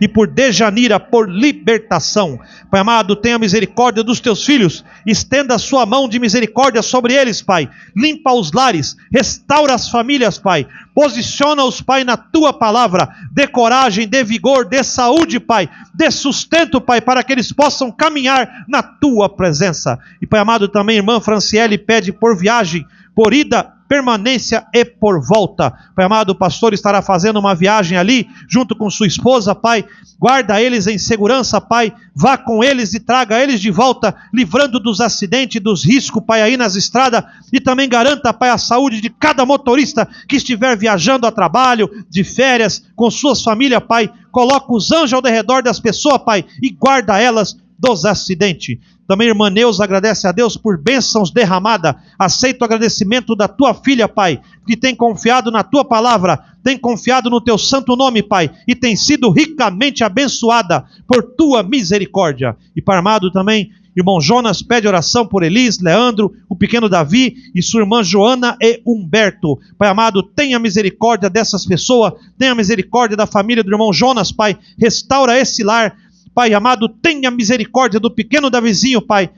e por Dejanira, por libertação. Pai amado, tenha misericórdia dos teus filhos, estenda a sua mão de misericórdia sobre eles, Pai. Limpa os lares, restaura as famílias, Pai. Posiciona-os, Pai, na tua palavra. Dê coragem, dê vigor, dê saúde, Pai. Dê sustento, Pai, para que eles possam caminhar na tua presença. E Pai amado, também irmã Franciele pede por viagem, por ida, permanência e por volta. Pai amado, o pastor estará fazendo uma viagem ali, junto com sua esposa, Pai. Guarda eles em segurança, Pai. Vá com eles e traga eles de volta, livrando dos acidentes, dos riscos, Pai, aí nas estradas. E também garanta, Pai, a saúde de cada motorista que estiver viajando a trabalho, de férias, com suas famílias, Pai. Coloca os anjos ao redor das pessoas, Pai, e guarda elas dos acidentes. Também irmã Neuza agradece a Deus por bênçãos derramadas. Aceita o agradecimento da tua filha, Pai, que tem confiado na tua palavra, tem confiado no teu santo nome, Pai, e tem sido ricamente abençoada por tua misericórdia. E Pai amado, também irmão Jonas pede oração por Elis, Leandro, o pequeno Davi e sua irmã Joana e Humberto. Pai amado, tenha misericórdia dessas pessoas, tenha misericórdia da família do irmão Jonas, Pai. Restaura esse lar. Pai amado, tenha misericórdia do pequeno Davizinho, Pai,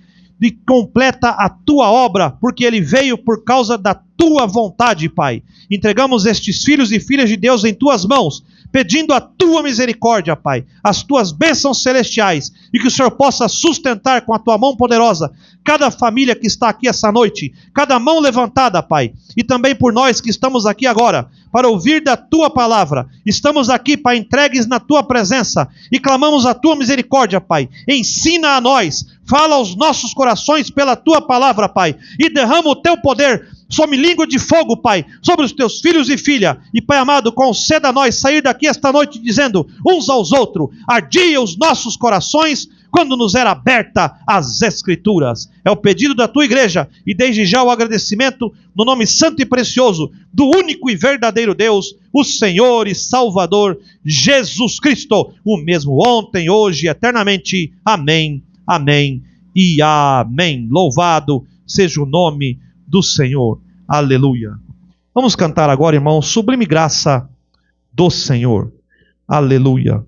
e completa a tua obra, porque ele veio por causa da tua vontade, Pai. Entregamos estes filhos e filhas de Deus em tuas mãos, pedindo a tua misericórdia, Pai, as tuas bênçãos celestiais, e que o Senhor possa sustentar com a tua mão poderosa cada família que está aqui essa noite, cada mão levantada, Pai, e também por nós que estamos aqui agora, para ouvir da tua palavra. Estamos aqui, Pai, entregues na tua presença, e clamamos a tua misericórdia, Pai. Ensina a nós, fala aos nossos corações pela tua palavra, Pai, e derrama o teu poder sobre língua de fogo, Pai, sobre os teus filhos e filhas. E Pai amado, conceda a nós sair daqui esta noite dizendo uns aos outros: ardia os nossos corações quando nos era aberta as Escrituras. É o pedido da tua igreja, e desde já o agradecimento no nome santo e precioso do único e verdadeiro Deus, o Senhor e Salvador Jesus Cristo, o mesmo ontem, hoje e eternamente. Amém, amém e amém. Louvado seja o nome do Senhor. Aleluia. Vamos cantar agora, irmão, Sublime Graça do Senhor. Aleluia.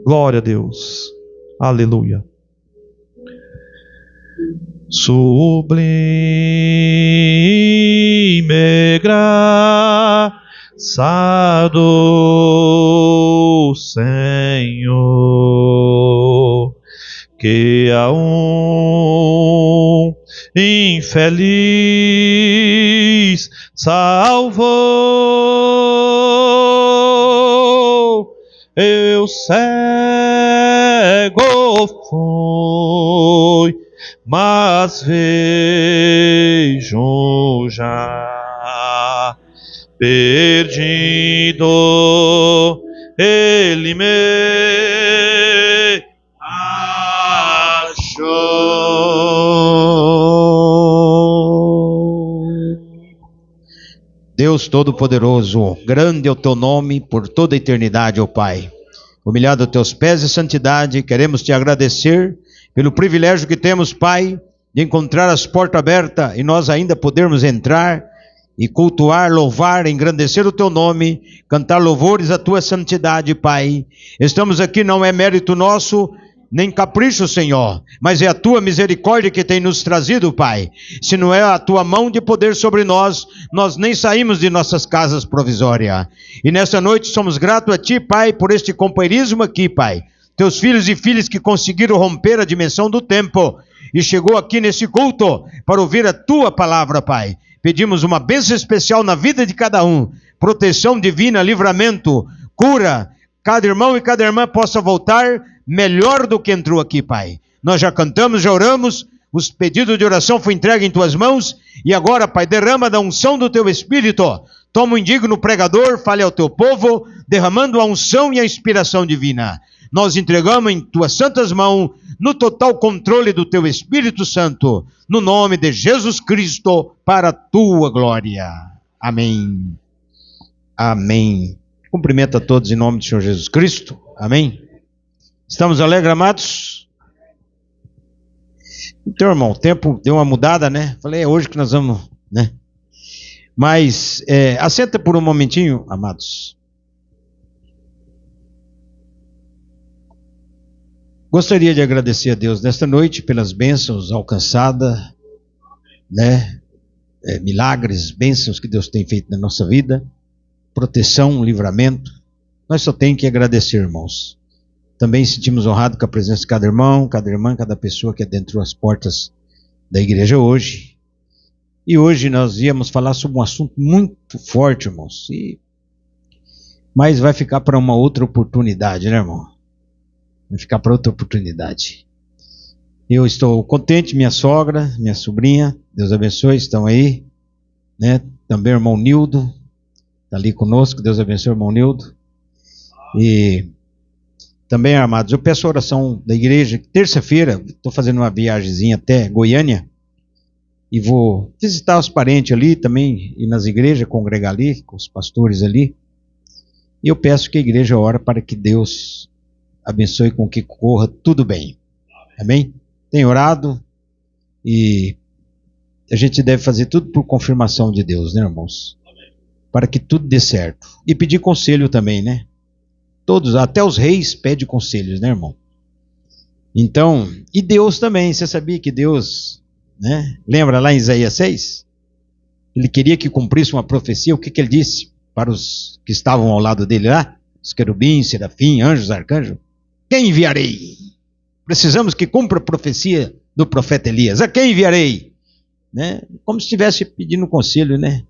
Glória a Deus. Aleluia. Sublime graça do Senhor, que a infeliz salvou. Eu cego fui, mas vejo já. Perdido, ele me achou. Deus Todo-Poderoso, grande é o teu nome por toda a eternidade, ó Pai. Humilhado aos teus pés de santidade, queremos te agradecer pelo privilégio que temos, Pai, de encontrar as portas abertas e nós ainda podermos entrar e cultuar, louvar, engrandecer o teu nome, cantar louvores à tua santidade, Pai. Estamos aqui, não é mérito nosso, nem capricho, Senhor, mas é a tua misericórdia que tem nos trazido, Pai. Se não é a tua mão de poder sobre nós, nós nem saímos de nossas casas provisórias. E nessa noite somos gratos a ti, Pai, por este companheirismo aqui, Pai. Teus filhos e filhas que conseguiram romper a dimensão do tempo e chegou aqui nesse culto para ouvir a tua palavra, Pai. Pedimos uma bênção especial na vida de cada um, proteção divina, livramento, cura. Cada irmão e cada irmã possa voltar melhor do que entrou aqui, Pai. Nós já cantamos, já oramos, os pedidos de oração foram entregues em tuas mãos, e agora, Pai, derrama da unção do teu Espírito. Toma o indigno pregador, fale ao teu povo, derramando a unção e a inspiração divina. Nós entregamos em tuas santas mãos, no total controle do teu Espírito Santo, no nome de Jesus Cristo, para a tua glória. Amém. Amém. Cumprimento a todos em nome do Senhor Jesus Cristo. Amém. Estamos alegres, amados? Então, irmão, o tempo deu uma mudada, né? Falei, é hoje que nós vamos, né? Mas, assenta por um momentinho, amados. Gostaria de agradecer a Deus nesta noite pelas bênçãos alcançadas, né? Milagres, bênçãos que Deus tem feito na nossa vida, proteção, livramento. Nós só temos que agradecer, irmãos. Também sentimos honrados com a presença de cada irmão, cada irmã, cada pessoa que adentrou as portas da igreja hoje. E hoje nós íamos falar sobre um assunto muito forte, irmãos. Mas vai ficar para uma outra oportunidade, né, irmão? Vai ficar para outra oportunidade. Eu estou contente, minha sogra, minha sobrinha, Deus abençoe, estão aí, né? Também o irmão Nildo, está ali conosco, Deus abençoe o irmão Nildo. E também, amados, eu peço a oração da igreja. Terça-feira, estou fazendo uma viagemzinha até Goiânia, e vou visitar os parentes ali, também ir nas igrejas, congregar ali, com os pastores ali. E eu peço que a igreja ore para que Deus abençoe com que corra tudo bem. Amém? Tem orado e a gente deve fazer tudo por confirmação de Deus, né, irmãos? Para que tudo dê certo. E pedir conselho também, né? Todos, até os reis pedem conselhos, né, irmão? Então, e Deus também. Você sabia que Deus, né? Lembra lá em Isaías 6? Ele queria que cumprisse uma profecia. O que ele disse para os que estavam ao lado dele lá? Os querubins, serafim, anjos, arcanjos. Quem enviarei? Precisamos que cumpra a profecia do profeta Elias. A quem enviarei? Né? Como se estivesse pedindo conselho, né?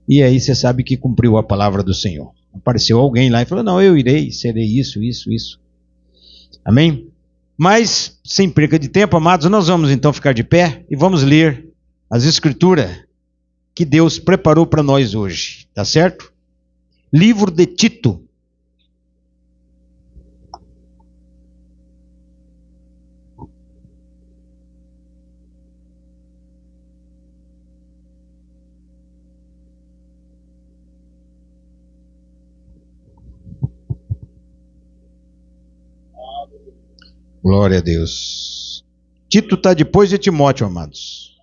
E aí você sabe que cumpriu a palavra do Senhor. Apareceu alguém lá e falou, não, eu irei, serei isso. Amém? Mas, sem perca de tempo, amados, nós vamos então ficar de pé e vamos ler as escrituras que Deus preparou para nós hoje. Tá certo? Livro de Tito. Glória a Deus. Tito está depois de Timóteo, amados.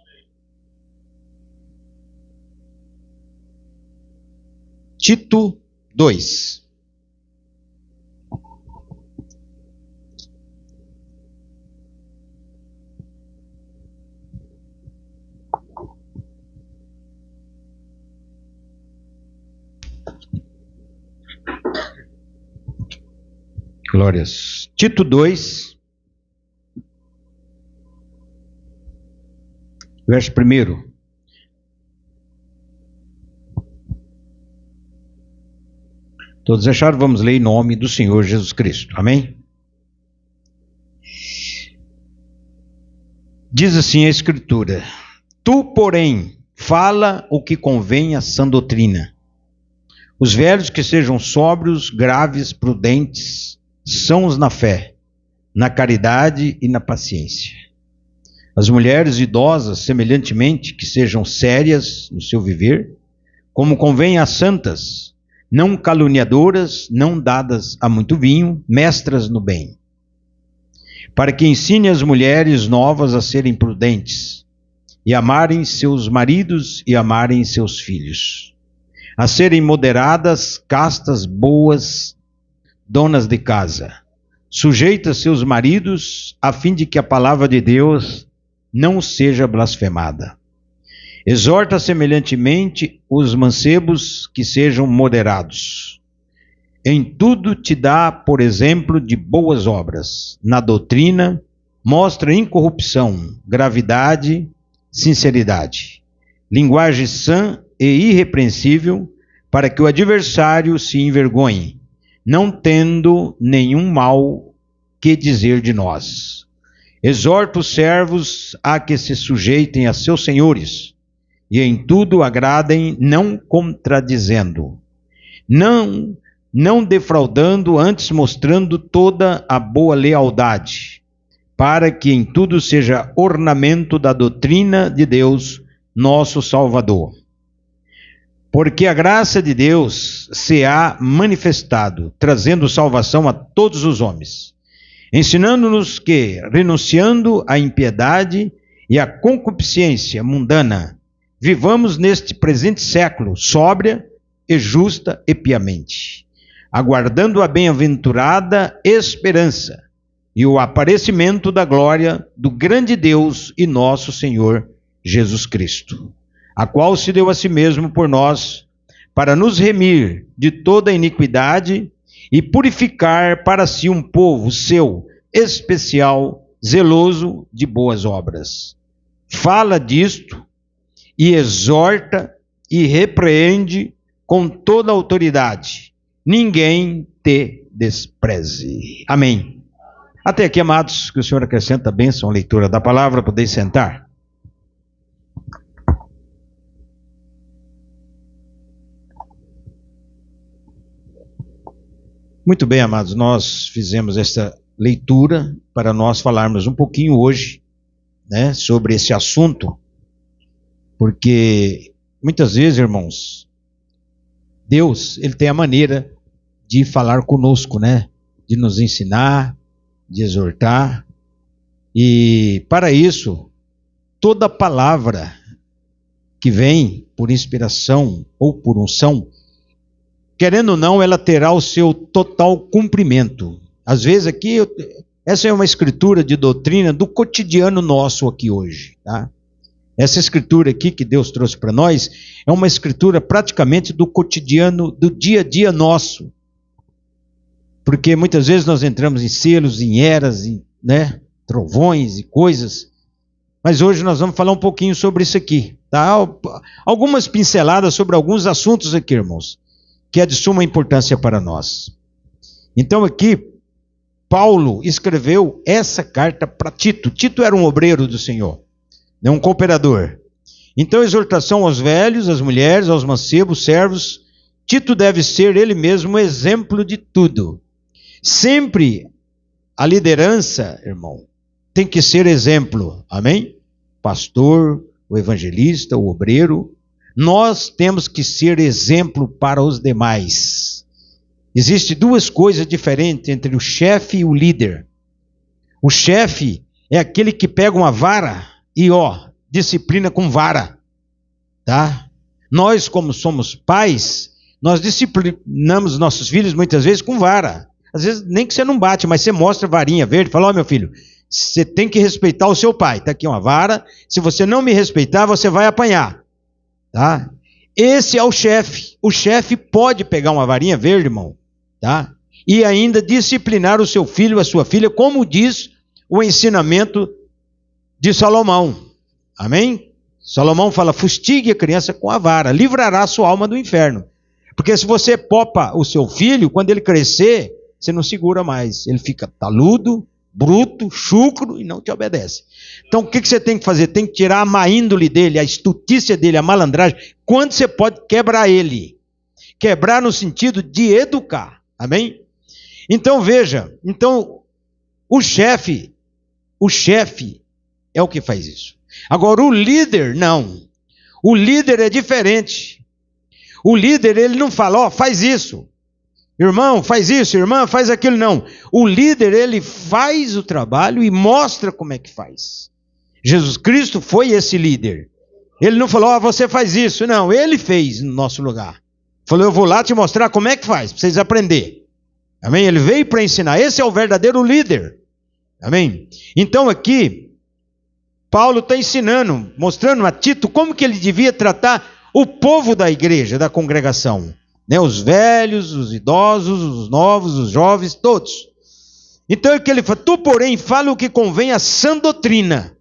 Tito 2. Glórias. Tito 2. Verso 1. Todos acharam? Vamos ler em nome do Senhor Jesus Cristo. Amém? Diz assim a Escritura: Tu, porém, fala o que convém à sã doutrina. Os velhos que sejam sóbrios, graves, prudentes, sãos na fé, na caridade e na paciência. As mulheres idosas, semelhantemente, que sejam sérias no seu viver, como convém às santas, não caluniadoras, não dadas a muito vinho, mestras no bem, para que ensine as mulheres novas a serem prudentes, e amarem seus maridos e amarem seus filhos, a serem moderadas, castas, boas, donas de casa, sujeitas seus maridos, a fim de que a palavra de Deus não seja blasfemada. Exorta semelhantemente os mancebos que sejam moderados. Em tudo te dá, por exemplo, de boas obras. Na doutrina, mostra incorrupção, gravidade, sinceridade, linguagem sã e irrepreensível, para que o adversário se envergonhe, não tendo nenhum mal que dizer de nós. Exorta os servos a que se sujeitem a seus senhores, e em tudo agradem, não contradizendo, não defraudando, antes mostrando toda a boa lealdade, para que em tudo seja ornamento da doutrina de Deus, nosso Salvador. Porque a graça de Deus se há manifestado, trazendo salvação a todos os homens, ensinando-nos que, renunciando à impiedade e à concupiscência mundana, vivamos neste presente século sóbria e justa e piamente, aguardando a bem-aventurada esperança e o aparecimento da glória do grande Deus e nosso Senhor Jesus Cristo, a qual se deu a si mesmo por nós, para nos remir de toda a iniquidade e purificar para si um povo seu, especial, zeloso de boas obras. Fala disto e exorta e repreende com toda a autoridade. Ninguém te despreze. Amém. Até aqui, amados, que o Senhor acrescenta a bênção à leitura da palavra. Podeis sentar. Muito bem, amados, nós fizemos esta leitura para nós falarmos um pouquinho hoje, né, sobre esse assunto, porque muitas vezes, irmãos, Deus, Ele tem a maneira de falar conosco, né, de nos ensinar, de exortar, e para isso, toda palavra que vem por inspiração ou por unção, querendo ou não, ela terá o seu total cumprimento. Às vezes aqui, essa é uma escritura de doutrina do cotidiano nosso aqui hoje, tá? Essa escritura aqui que Deus trouxe para nós é uma escritura praticamente do cotidiano, do dia a dia nosso. Porque muitas vezes nós entramos em selos, em eras, né, trovões e coisas. Mas hoje nós vamos falar um pouquinho sobre isso aqui, tá? Algumas pinceladas sobre alguns assuntos aqui, irmãos, que é de suma importância para nós. Então aqui, Paulo escreveu essa carta para Tito. Tito era um obreiro do Senhor, um cooperador. Então, exortação aos velhos, às mulheres, aos mancebos, servos. Tito deve ser ele mesmo exemplo de tudo. Sempre a liderança, irmão, tem que ser exemplo. Amém? Pastor, o evangelista, o obreiro. Nós temos que ser exemplo para os demais. Existem duas coisas diferentes entre o chefe e o líder. O chefe é aquele que pega uma vara e, disciplina com vara, tá? Nós, como somos pais, nós disciplinamos nossos filhos muitas vezes com vara. Às vezes nem que você não bate, mas você mostra a varinha verde, fala, meu filho, você tem que respeitar o seu pai. Está aqui uma vara, se você não me respeitar, você vai apanhar. Tá? Esse é o chefe. O chefe pode pegar uma varinha verde, irmão, tá? E ainda disciplinar o seu filho, a sua filha, como diz o ensinamento de Salomão. Amém? Salomão fala, fustigue a criança com a vara, livrará a sua alma do inferno. Porque se você popa o seu filho, quando ele crescer, você não segura mais. Ele fica taludo, bruto, chucro e não te obedece. Então o que você tem que fazer? Tem que tirar a má índole dele, a estutícia dele, a malandragem. Quando você pode quebrar ele? Quebrar no sentido de educar. Amém? Então veja, o chefe é o que faz isso. Agora o líder não. O líder é diferente. O líder, ele não fala, faz isso. Irmão, faz isso, irmã, faz aquilo, não. O líder, ele faz o trabalho e mostra como é que faz. Jesus Cristo foi esse líder. Ele não falou, você faz isso. Não, ele fez no nosso lugar. Falou, eu vou lá te mostrar como é que faz, para vocês aprenderem. Amém? Ele veio para ensinar. Esse é o verdadeiro líder. Amém? Então aqui, Paulo está ensinando, mostrando a Tito como que ele devia tratar o povo da igreja, da congregação. Né? Os velhos, os idosos, os novos, os jovens, todos. Então é que ele fala, tu porém fala o que convém à sã doutrina.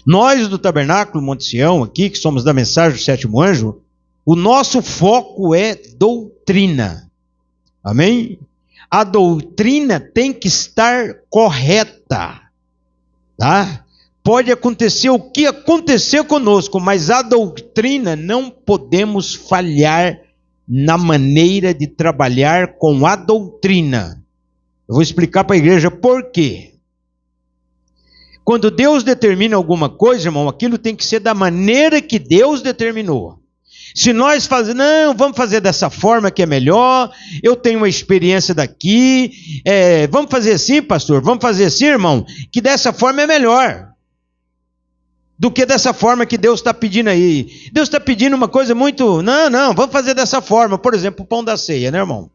Nós do Tabernáculo Monte Sião, aqui, que somos da mensagem do sétimo anjo, o nosso foco é doutrina. Amém? A doutrina tem que estar correta. Tá? Pode acontecer o que aconteceu conosco, mas a doutrina não podemos falhar na maneira de trabalhar com a doutrina. Eu vou explicar para a igreja por quê. Quando Deus determina alguma coisa, irmão, aquilo tem que ser da maneira que Deus determinou. Se nós não, vamos fazer dessa forma que é melhor, eu tenho uma experiência daqui, vamos fazer assim, pastor, vamos fazer assim, irmão, que dessa forma é melhor do que dessa forma que Deus está pedindo aí. Deus está pedindo uma coisa muito, não, vamos fazer dessa forma, por exemplo, o pão da ceia, né, irmão?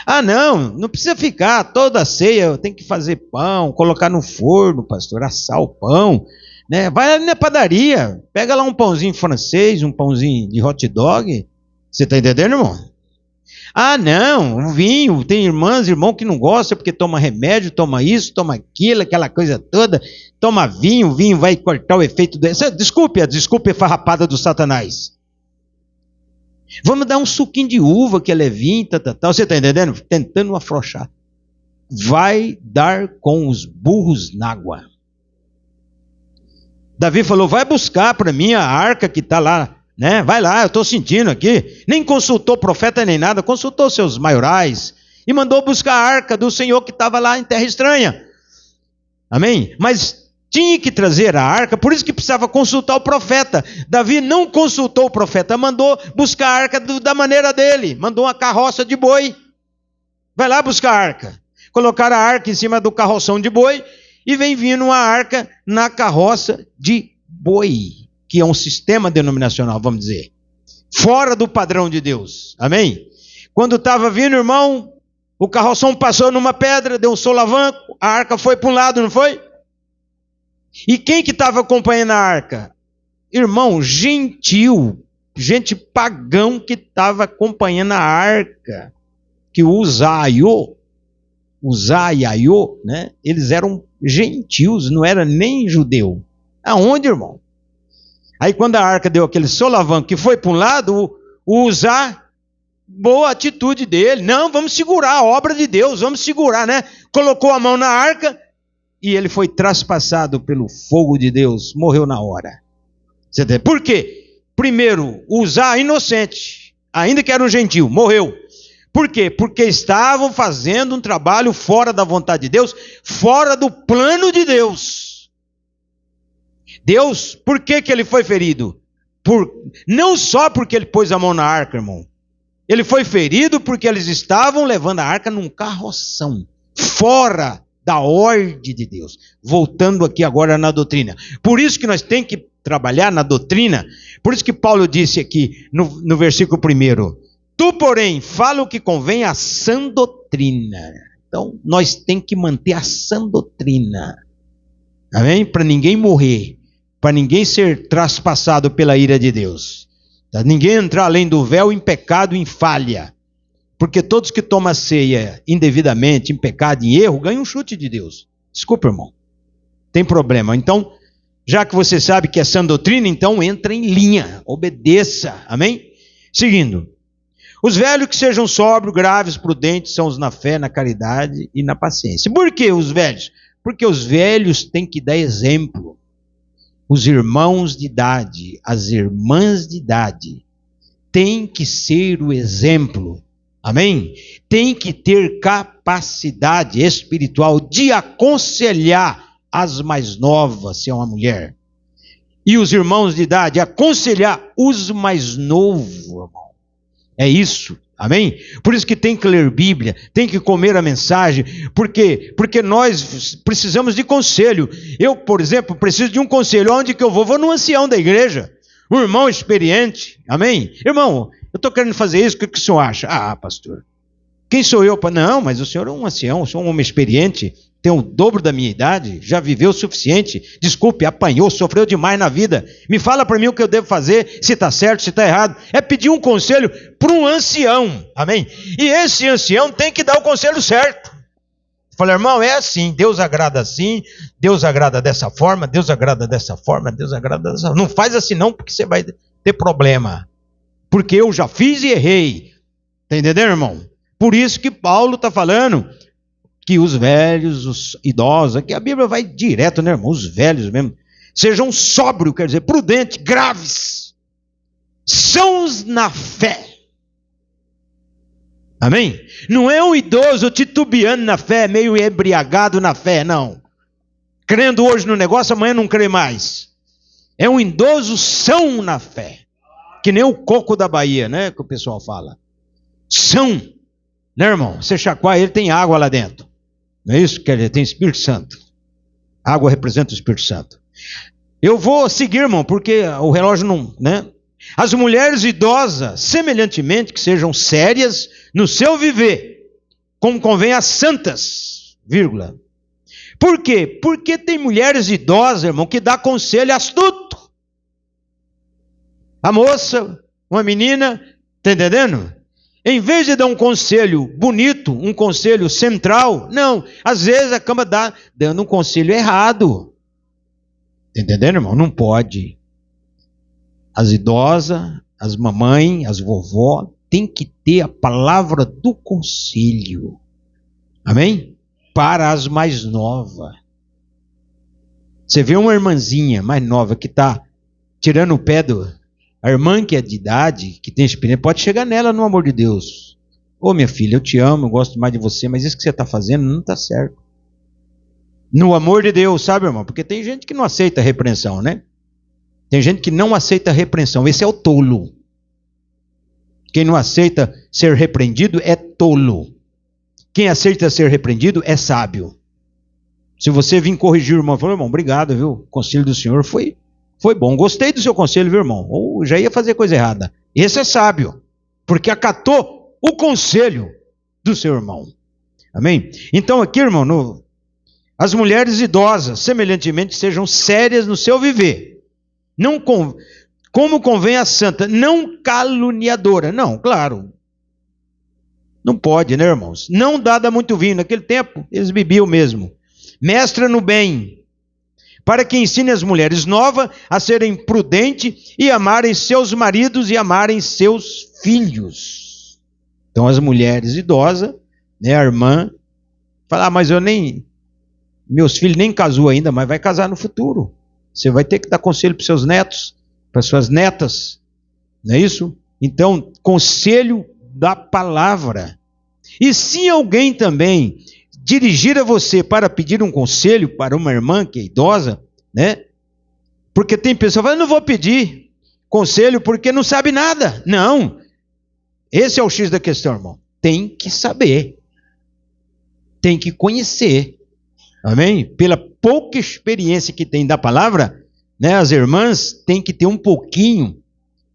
Ah, não precisa ficar toda a ceia, tem que fazer pão, colocar no forno, pastor, assar o pão, né? Vai ali na padaria, pega lá um pãozinho francês, um pãozinho de hot dog. Você está entendendo, irmão? Ah, não, o vinho, tem irmãs, irmão que não gosta porque toma remédio, toma isso, toma aquilo, aquela coisa toda, toma vinho, o vinho vai cortar o efeito desculpe, a desculpa é farrapada do Satanás. Vamos dar um suquinho de uva que é levinho, tal. Você está entendendo? Tentando afrouxar. Vai dar com os burros na água. Davi falou, vai buscar para mim a arca que está lá, né? Vai lá, eu estou sentindo aqui. Nem consultou profeta nem nada, consultou seus maiorais e mandou buscar a arca do Senhor que estava lá em terra estranha. Amém? Mas tinha que trazer a arca, por isso que precisava consultar o profeta. Davi não consultou o profeta, mandou buscar a arca da maneira dele, mandou uma carroça de boi. Vai lá buscar a arca. Colocaram a arca em cima do carroção de boi e vem vindo uma arca na carroça de boi, que é um sistema denominacional, vamos dizer, fora do padrão de Deus. Amém? Quando estava vindo, irmão, o carroção passou numa pedra, deu um solavanco, a arca foi para um lado, não foi? E quem que estava acompanhando a arca? Irmão, gentil, gente pagão que estava acompanhando a arca, que o Uzaiô, né? Eles eram gentios, não era nem judeu. Aonde, irmão? Aí quando a arca deu aquele solavanco que foi para um lado, o Uzá, boa atitude dele, não, vamos segurar a obra de Deus, vamos segurar, né? Colocou a mão na arca, e ele foi traspassado pelo fogo de Deus, morreu na hora. Por quê? Primeiro, Uzá inocente, ainda que era um gentil, morreu. Por quê? Porque estavam fazendo um trabalho fora da vontade de Deus, fora do plano de Deus. Deus, por que ele foi ferido? Não só porque ele pôs a mão na arca, irmão. Ele foi ferido porque eles estavam levando a arca num carroção, fora da ordem de Deus. Voltando aqui agora na doutrina. Por isso que nós temos que trabalhar na doutrina. Por isso que Paulo disse aqui no versículo 1, tu, porém, fala o que convém à sã doutrina. Então, nós temos que manter a sã doutrina. Amém? Para ninguém morrer. Para ninguém ser traspassado pela ira de Deus. Para ninguém entrar além do véu em pecado e em falha. Porque todos que tomam a ceia indevidamente, em pecado e em erro, ganham um chute de Deus. Desculpa, irmão. Tem problema. Então, já que você sabe que é sã doutrina, então entra em linha. Obedeça. Amém? Seguindo. Os velhos que sejam sóbrios, graves, prudentes, são os na fé, na caridade e na paciência. Por que os velhos? Porque os velhos têm que dar exemplo. Os irmãos de idade, as irmãs de idade, têm que ser o exemplo. Amém? Tem que ter capacidade espiritual de aconselhar as mais novas, se é uma mulher. E os irmãos de idade, aconselhar os mais novos, irmão. É isso, amém? Por isso que tem que ler Bíblia, tem que comer a mensagem, porque nós precisamos de conselho. Eu, por exemplo, preciso de um conselho. Onde que eu vou? Vou no ancião da igreja, um irmão experiente, amém? Irmão, eu estou querendo fazer isso, o que o senhor acha? Ah, pastor, quem sou eu? Não, mas o senhor é um ancião, eu sou um homem experiente, tem o dobro da minha idade, já viveu o suficiente, desculpe, apanhou, sofreu demais na vida, me fala para mim o que eu devo fazer, se está certo, se está errado. É pedir um conselho para um ancião, amém? E esse ancião tem que dar o conselho certo. Fala, irmão, é assim, Deus agrada assim, Deus agrada dessa forma, Deus agrada dessa forma, Deus agrada dessa forma. Não faz assim não, porque você vai ter problema. Porque eu já fiz e errei. Está entendendo, irmão? Por isso que Paulo está falando que os velhos, os idosos, aqui a Bíblia vai direto, né, irmão? Os velhos mesmo, sejam sóbrios, quer dizer, prudentes, graves, sãos na fé. Amém? Não é um idoso titubeando na fé, meio embriagado na fé, não. Crendo hoje no negócio, amanhã não crê mais. É um idoso são na fé. Que nem o coco da Bahia, né? Que o pessoal fala. São. Né, irmão? Você chacoalha, ele tem água lá dentro. Não é isso? Quer dizer, tem Espírito Santo. Água representa o Espírito Santo. Eu vou seguir, irmão, porque o relógio não, né? As mulheres idosas, semelhantemente, que sejam sérias no seu viver. como convém às santas, vírgula. Por quê? Porque tem mulheres idosas, irmão, que dá conselho astuto. A moça, uma menina, está entendendo? Em vez de dar um conselho bonito, um conselho central, não. Às vezes acaba dando um conselho errado. Está entendendo, irmão? Não pode. As idosas, as mamães, as vovó, tem que ter a palavra do conselho. Amém? Para as mais novas. Você vê uma irmãzinha mais nova que está tirando o pé a irmã que é de idade, que tem experiência, pode chegar nela no amor de Deus. Ô minha filha, eu te amo, eu gosto mais de você, mas isso que você está fazendo não está certo. No amor de Deus, sabe, irmão? Porque tem gente que não aceita repreensão, né? Tem gente que não aceita repreensão. Esse é o tolo. Quem não aceita ser repreendido é tolo. Quem aceita ser repreendido é sábio. Se você vir corrigir o irmão, falou, irmão, obrigado, viu? O conselho do senhor foi bom. Gostei do seu conselho, viu, irmão? Ou já ia fazer coisa errada. Esse é sábio, porque acatou o conselho do seu irmão. Amém? Então aqui, irmão, as mulheres idosas, semelhantemente, sejam sérias no seu viver. Não como convém a santa, não caluniadora. Não, claro. Não pode, né, irmãos? Não dada muito vinho. Naquele tempo, eles bebiam mesmo. Mestra no bem, para que ensine as mulheres novas a serem prudentes e amarem seus maridos e amarem seus filhos. Então as mulheres idosas, né, a irmã, fala, mas meus filhos nem casou ainda, mas vai casar no futuro. Você vai ter que dar conselho para os seus netos, para suas netas, não é isso? Então, conselho da palavra. E se alguém também dirigir a você para pedir um conselho para uma irmã que é idosa, né? Porque tem pessoa que fala, eu não vou pedir conselho porque não sabe nada. Não. Esse é o X da questão, irmão. Tem que saber. Tem que conhecer. Amém? Pela pouca experiência que tem da palavra, né? As irmãs têm que ter um pouquinho,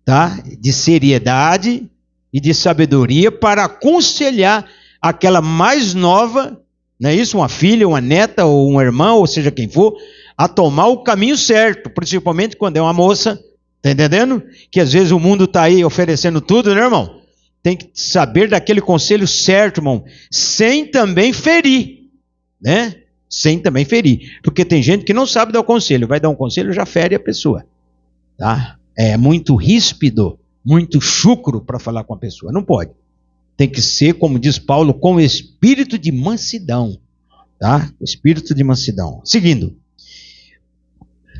tá? De seriedade e de sabedoria para aconselhar aquela mais nova, não é isso? Uma filha, uma neta, ou uma irmã, ou seja quem for, a tomar o caminho certo, principalmente quando é uma moça, tá entendendo? Que às vezes o mundo está aí oferecendo tudo, né, irmão? Tem que saber daquele conselho certo, irmão, sem também ferir, né? Sem também ferir, porque tem gente que não sabe dar o conselho, vai dar um conselho, já fere a pessoa, tá? É muito ríspido, muito chucro para falar com a pessoa, não pode. Tem que ser, como diz Paulo, com espírito de mansidão, tá? Espírito de mansidão. Seguindo.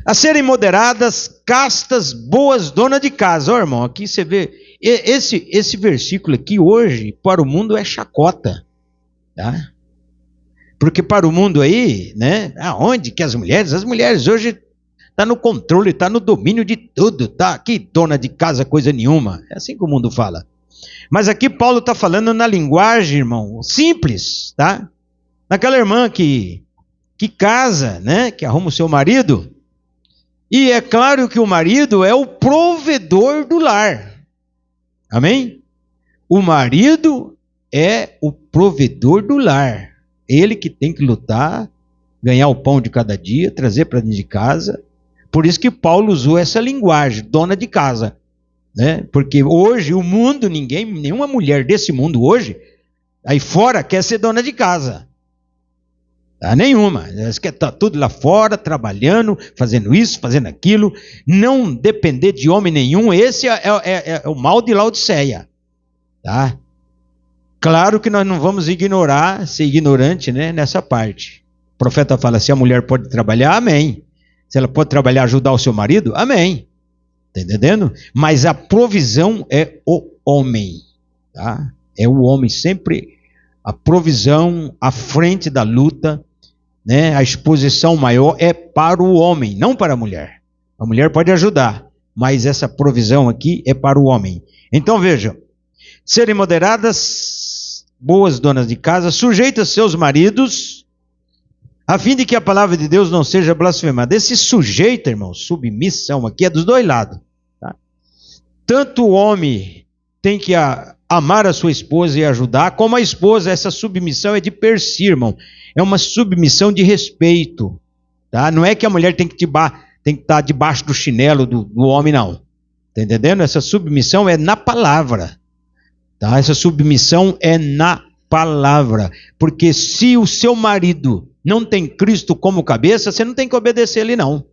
A serem moderadas, castas, boas, dona de casa. Ó, irmão, aqui você vê, esse versículo aqui hoje, para o mundo é chacota, tá? Porque para o mundo aí, né, aonde que as mulheres hoje estão no controle, estão no domínio de tudo, tá? Que dona de casa coisa nenhuma. É assim que o mundo fala. Mas aqui Paulo está falando na linguagem, irmão, simples, tá? Naquela irmã que casa, né, que arruma o seu marido. E é claro que o marido é o provedor do lar. Amém? O marido é o provedor do lar. Ele que tem que lutar, ganhar o pão de cada dia, trazer para dentro de casa. Por isso que Paulo usou essa linguagem, dona de casa. Né? Porque hoje o mundo, nenhuma mulher desse mundo hoje, aí fora quer ser dona de casa. Tá? Nenhuma. Elas querem estar tudo lá fora, trabalhando, fazendo isso, fazendo aquilo, não depender de homem nenhum. Esse é o mal de Laodiceia. Tá? Claro que nós não vamos ser ignorante, né, nessa parte. O profeta fala, se a mulher pode trabalhar, amém. Se ela pode trabalhar, ajudar o seu marido, amém. Está entendendo? Mas a provisão é o homem. Tá? É o homem sempre, a provisão à frente da luta, né? A exposição maior é para o homem, não para a mulher. A mulher pode ajudar, mas essa provisão aqui é para o homem. Então vejam, serem moderadas, boas donas de casa, sujeitas a seus maridos, a fim de que a palavra de Deus não seja blasfemada. Esse sujeito, irmão, submissão aqui é dos dois lados. Tá? Tanto o homem tem que amar a sua esposa e ajudar. Como a esposa, essa submissão é de per si, irmão. É uma submissão de respeito. Tá? Não é que a mulher tem que estar debaixo do chinelo do homem, não. Está entendendo? Essa submissão é na palavra. Tá? Essa submissão é na palavra. Porque se o seu marido não tem Cristo como cabeça, você não tem que obedecer ele, não.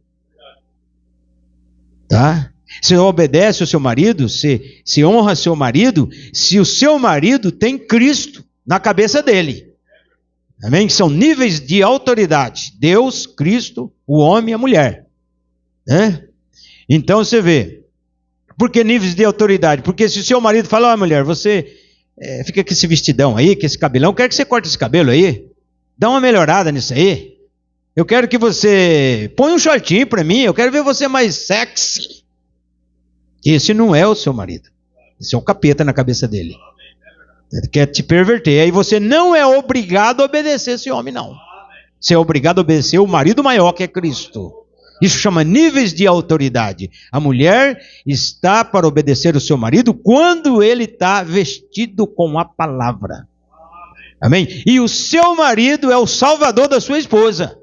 Tá? Você obedece ao seu marido, se honra seu marido, se o seu marido tem Cristo na cabeça dele. Amém? Que são níveis de autoridade. Deus, Cristo, o homem e a mulher. Né? Então você vê. Por que níveis de autoridade? Porque se o seu marido fala, mulher, você fica com esse vestidão aí, com esse cabelão, eu quero que você corte esse cabelo aí. Dá uma melhorada nisso aí. Eu quero que você põe um shortinho para mim, eu quero ver você mais sexy. Esse não é o seu marido. Esse é o capeta na cabeça dele. Ele quer te perverter. Aí você não é obrigado a obedecer esse homem, não. Você é obrigado a obedecer o marido maior, que é Cristo. Isso chama níveis de autoridade. A mulher está para obedecer o seu marido quando ele está vestido com a palavra. Amém? E o seu marido é o salvador da sua esposa.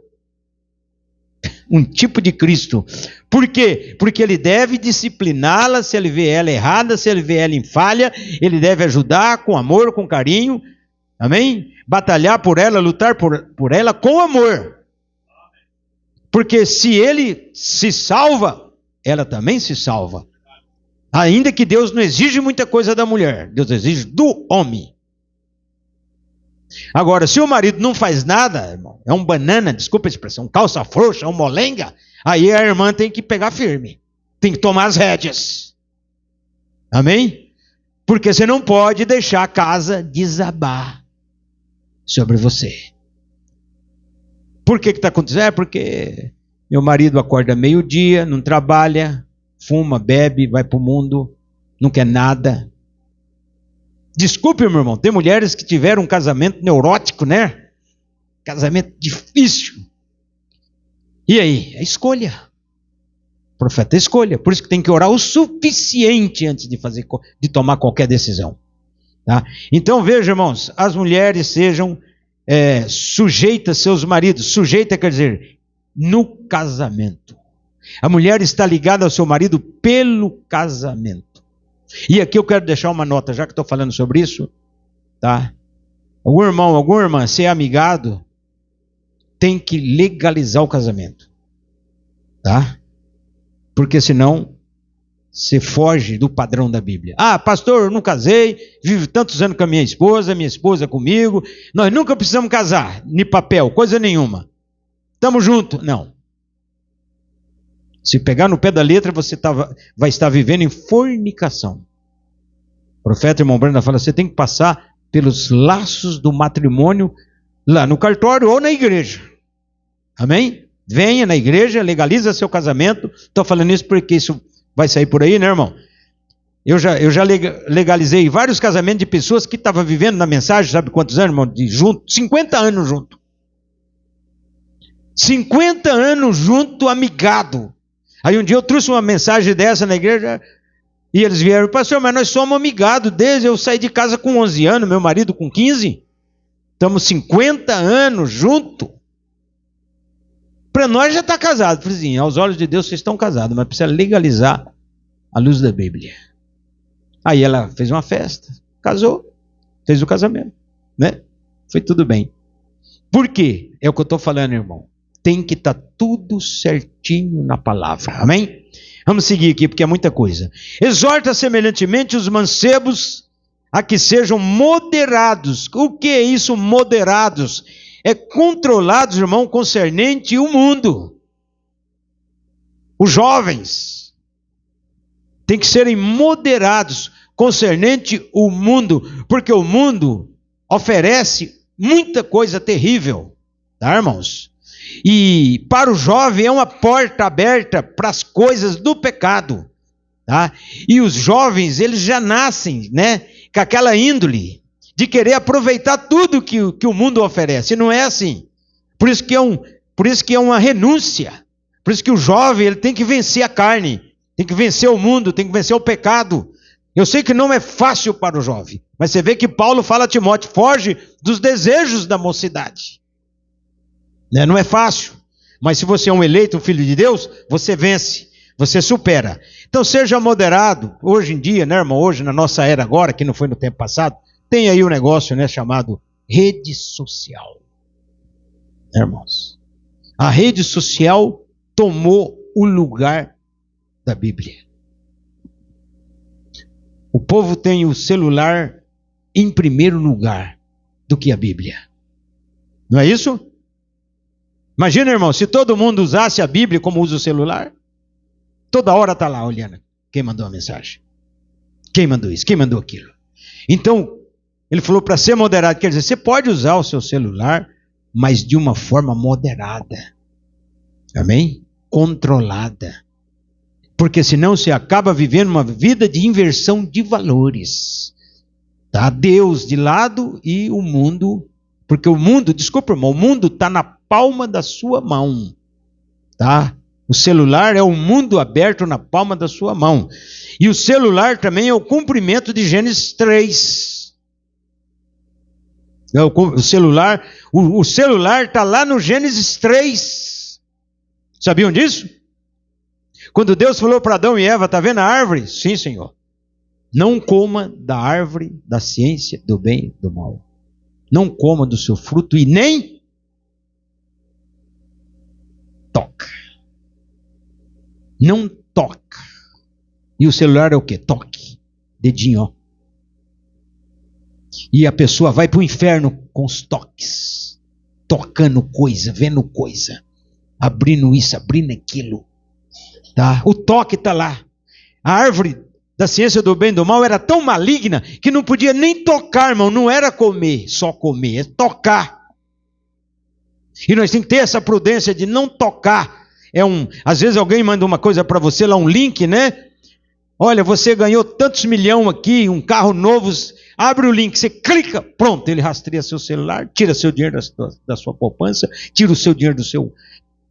Um tipo de Cristo. Por quê? Porque ele deve discipliná-la se ele vê ela errada, se ele vê ela em falha. Ele deve ajudar com amor, com carinho. Amém? Batalhar por ela, lutar por ela com amor. Porque se ele se salva, ela também se salva. Ainda que Deus não exige muita coisa da mulher, Deus exige do homem. Agora, se o marido não faz nada, irmão, é um banana, desculpa a expressão, um calça frouxa, um molenga, aí a irmã tem que pegar firme, tem que tomar as rédeas. Amém? Porque você não pode deixar a casa desabar sobre você. Por que está acontecendo? É porque meu marido acorda meio-dia, não trabalha, fuma, bebe, vai para o mundo, não quer nada. Desculpe, meu irmão, tem mulheres que tiveram um casamento neurótico, né? Casamento difícil. E aí? É escolha. O profeta é escolha. Por isso que tem que orar o suficiente antes de tomar qualquer decisão. Tá? Então veja, irmãos, as mulheres sejam sujeitas a seus maridos. Sujeita quer dizer, no casamento. A mulher está ligada ao seu marido pelo casamento. E aqui eu quero deixar uma nota, já que estou falando sobre isso, tá? Algum irmão, alguma irmã, se é amigado, tem que legalizar o casamento, tá? Porque senão você foge do padrão da Bíblia. Ah, pastor, eu não casei, vivo tantos anos com a minha esposa comigo, nós nunca precisamos casar, nem papel, coisa nenhuma. Estamos juntos. Não. Se pegar no pé da letra, você vai estar vivendo em fornicação. O profeta irmão Brenda fala, você tem que passar pelos laços do matrimônio lá no cartório ou na igreja. Amém? Venha na igreja, legaliza seu casamento. Estou falando isso porque isso vai sair por aí, né, irmão? Eu já legalizei vários casamentos de pessoas que estavam vivendo na mensagem, sabe quantos anos, irmão? 50 anos junto. 50 anos junto, amigado. Aí um dia eu trouxe uma mensagem dessa na igreja e eles vieram, pastor, mas nós somos amigados desde eu saí de casa com 11 anos, meu marido com 15. Estamos 50 anos juntos. Para nós já está casado. Falei assim, aos olhos de Deus vocês estão casados, mas precisa legalizar a luz da Bíblia. Aí ela fez uma festa, casou, fez o casamento, né? Foi tudo bem. Por quê? É o que eu estou falando, irmão. Tem que estar tudo certinho na palavra. Amém? Vamos seguir aqui, porque é muita coisa. Exorta semelhantemente os mancebos a que sejam moderados. O que é isso, moderados? É controlados, irmão, concernente o mundo. Os jovens têm que serem moderados concernente o mundo, porque o mundo oferece muita coisa terrível, tá, irmãos? E para o jovem é uma porta aberta para as coisas do pecado, tá? E os jovens, eles já nascem, né, com aquela índole de querer aproveitar tudo que o mundo oferece. E não é assim. Por isso que é uma renúncia. Por isso que o jovem ele tem que vencer a carne, tem que vencer o mundo, tem que vencer o pecado. Eu sei que não é fácil para o jovem, mas você vê que Paulo fala a Timóteo, foge dos desejos da mocidade. Não é fácil, mas se você é um eleito, um filho de Deus, você vence, você supera. Então seja moderado. Hoje em dia, né, irmão, hoje na nossa era agora, que não foi no tempo passado, tem aí um negócio, né, chamado rede social. Irmãos, a rede social tomou o lugar da Bíblia. O povo tem o celular em primeiro lugar do que a Bíblia. Não é isso? Imagina, irmão, se todo mundo usasse a Bíblia como usa o celular, toda hora está lá olhando quem mandou a mensagem, quem mandou isso, quem mandou aquilo. Então, ele falou para ser moderado, quer dizer, você pode usar o seu celular, mas de uma forma moderada. Amém? Controlada. Porque senão você acaba vivendo uma vida de inversão de valores. Tá? Deus de lado e o mundo. Porque o mundo, desculpa, irmão, o mundo está na palma da sua mão. Tá? O celular é o mundo aberto na palma da sua mão. E o celular também é o cumprimento de Gênesis 3. O celular está lá no Gênesis 3. Sabiam disso? Quando Deus falou para Adão e Eva, está vendo a árvore? Sim, Senhor. Não coma da árvore da ciência do bem e do mal. Não coma do seu fruto e nem toca. Não toca. E o celular é o quê? Toque. Dedinho, ó. E a pessoa vai para o inferno com os toques. Tocando coisa, vendo coisa. Abrindo isso, abrindo aquilo. Tá? O toque está lá. A árvore da ciência do bem e do mal era tão maligna que não podia nem tocar, irmão. Não era comer, só comer, é tocar. E nós temos que ter essa prudência de não tocar. Às vezes alguém manda uma coisa para você lá, um link, né? Olha, você ganhou tantos milhões aqui, um carro novo. Abre o link, você clica, pronto, ele rastreia seu celular, tira seu dinheiro da sua poupança, tira o seu dinheiro do seu...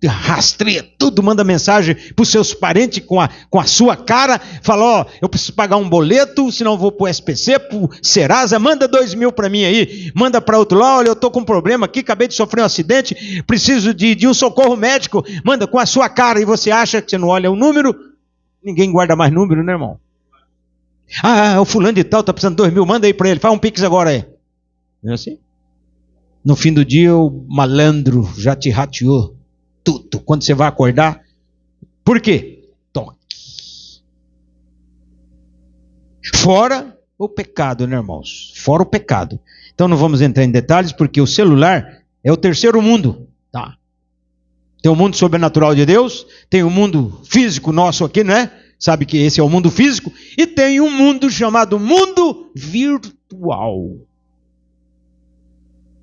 rastreia tudo, manda mensagem para os seus parentes com a sua cara, fala, ó, eu preciso pagar um boleto, senão eu vou para o SPC, para o Serasa, manda 2.000 para mim aí, manda para outro lá, olha, eu estou com um problema aqui, acabei de sofrer um acidente, preciso de um socorro médico, manda com a sua cara, e você acha que você não olha o número, ninguém guarda mais número, né, irmão? O fulano de tal está precisando de 2.000, manda aí para ele, faz um pix agora aí. Não é assim? No fim do dia o malandro já te rateou tudo. Quando você vai acordar, por quê? Toque. Fora o pecado, né, irmãos? Fora o pecado. Então não vamos entrar em detalhes, porque o celular é o terceiro mundo, tá? Tem o mundo sobrenatural de Deus, tem o mundo físico nosso aqui, né? Sabe que esse é o mundo físico, e tem um mundo chamado mundo virtual.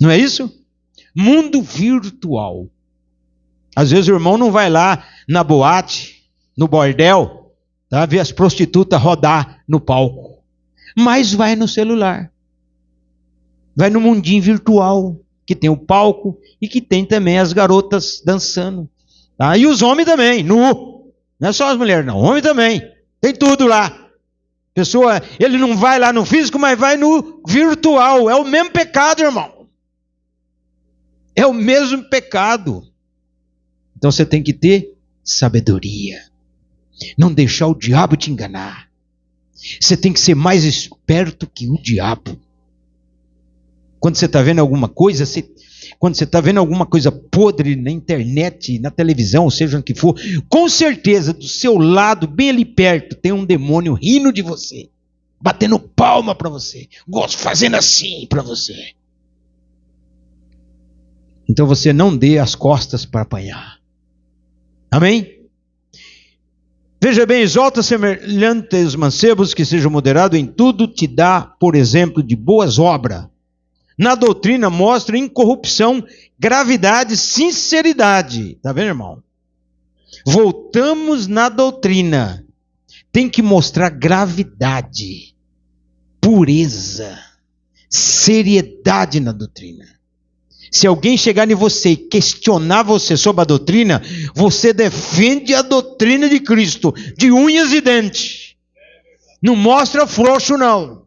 Não é isso? Mundo virtual. Às vezes o irmão não vai lá na boate, no bordel, tá? Ver as prostitutas rodar no palco. Mas vai no celular. Vai no mundinho virtual, que tem o palco e que tem também as garotas dançando. Tá? E os homens também, nu. Não é só as mulheres, não. O homem também. Tem tudo lá. Pessoa, ele não vai lá no físico, mas vai no virtual. É o mesmo pecado, irmão. É o mesmo pecado. Então você tem que ter sabedoria. Não deixar o diabo te enganar. Você tem que ser mais esperto que o diabo. Quando você está vendo alguma coisa, quando você está vendo alguma coisa podre na internet, na televisão, seja o que for, com certeza do seu lado, bem ali perto, tem um demônio rindo de você, batendo palma para você, fazendo assim para você. Então você não dê as costas para apanhar. Amém? Veja bem, exalta semelhante aos mancebos, que seja moderado em tudo, te dá, por exemplo, de boas obras. Na doutrina mostra incorrupção, gravidade, sinceridade. Está vendo, irmão? Voltamos na doutrina. Tem que mostrar gravidade, pureza, seriedade na doutrina. Se alguém chegar em você e questionar você sobre a doutrina, você defende a doutrina de Cristo, de unhas e dentes. Não mostra frouxo, não.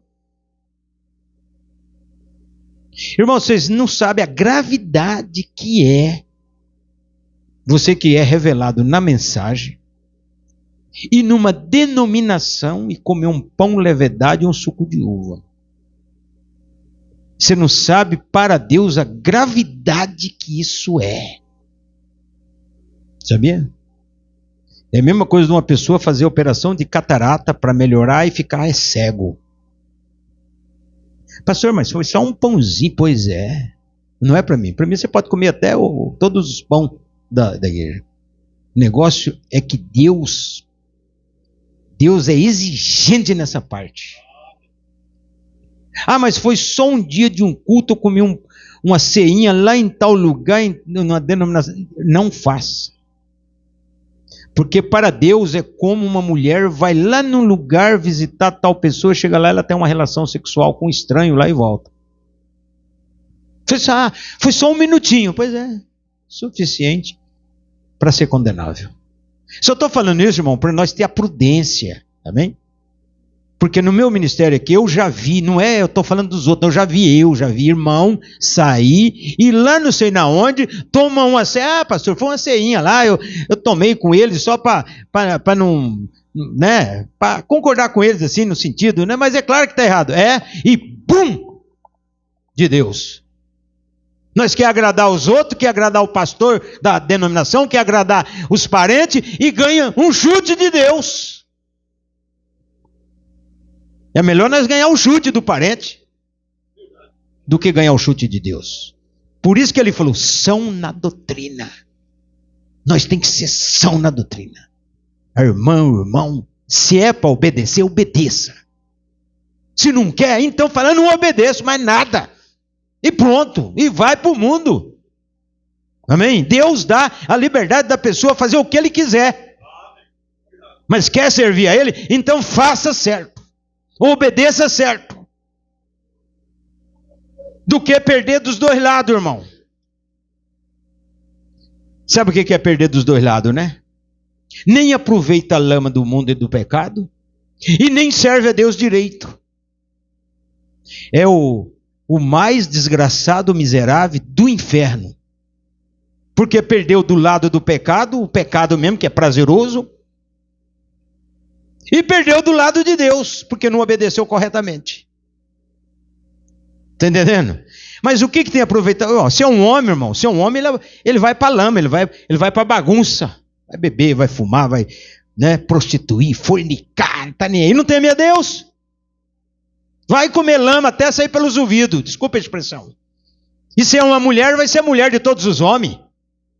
Irmãos, vocês não sabem a gravidade que é você que é revelado na mensagem e numa denominação e comer um pão levedade e um suco de uva. Você não sabe para Deus a gravidade que isso é. Sabia? É a mesma coisa de uma pessoa fazer operação de catarata para melhorar e ficar cego. Pastor, mas foi só um pãozinho. Pois é. Não é para mim. Para mim você pode comer até todos os pães da igreja. O negócio é que Deus é exigente nessa parte. Ah, mas foi só um dia de um culto, eu comi uma ceinha lá em tal lugar, numa denominação. Não faça. Porque para Deus é como uma mulher vai lá num lugar visitar tal pessoa, chega lá, ela tem uma relação sexual com um estranho lá e volta. Foi só um minutinho. Pois é, suficiente para ser condenável. Só estou falando isso, irmão, para nós ter a prudência, amém? Porque no meu ministério aqui eu já vi, não é eu estou falando dos outros, eu já vi irmão sair e lá não sei na onde, toma uma ceia. Ah, pastor, foi uma ceinha lá, eu tomei com eles só para não, né, para concordar com eles assim no sentido, né, mas é claro que está errado. E bum, de Deus. Nós quer agradar os outros, quer agradar o pastor da denominação, quer agradar os parentes e ganha um chute de Deus. É melhor nós ganhar o chute do parente do que ganhar o chute de Deus. Por isso que ele falou, são na doutrina. Nós tem que ser são na doutrina. Irmão, se é para obedecer, obedeça. Se não quer, então fala, não obedeço mais nada. E pronto, e vai para o mundo. Amém? Deus dá a liberdade da pessoa fazer o que ele quiser. Mas quer servir a ele? Então faça certo. Obedeça certo. Do que perder dos dois lados, irmão. Sabe o que é perder dos dois lados, né? Nem aproveita a lama do mundo e do pecado, e nem serve a Deus direito. É o mais desgraçado, miserável do inferno. Porque perdeu do lado do pecado, o pecado mesmo que é prazeroso, e perdeu do lado de Deus, porque não obedeceu corretamente. Está entendendo? Mas o que tem aproveitado? Se é um homem, irmão, se é um homem, ele vai para a lama, ele vai para a bagunça. Vai beber, vai fumar, vai, né, prostituir, fornicar, está nem aí, não teme a Deus. Vai comer lama até sair pelos ouvidos, desculpa a expressão. E se é uma mulher, vai ser a mulher de todos os homens.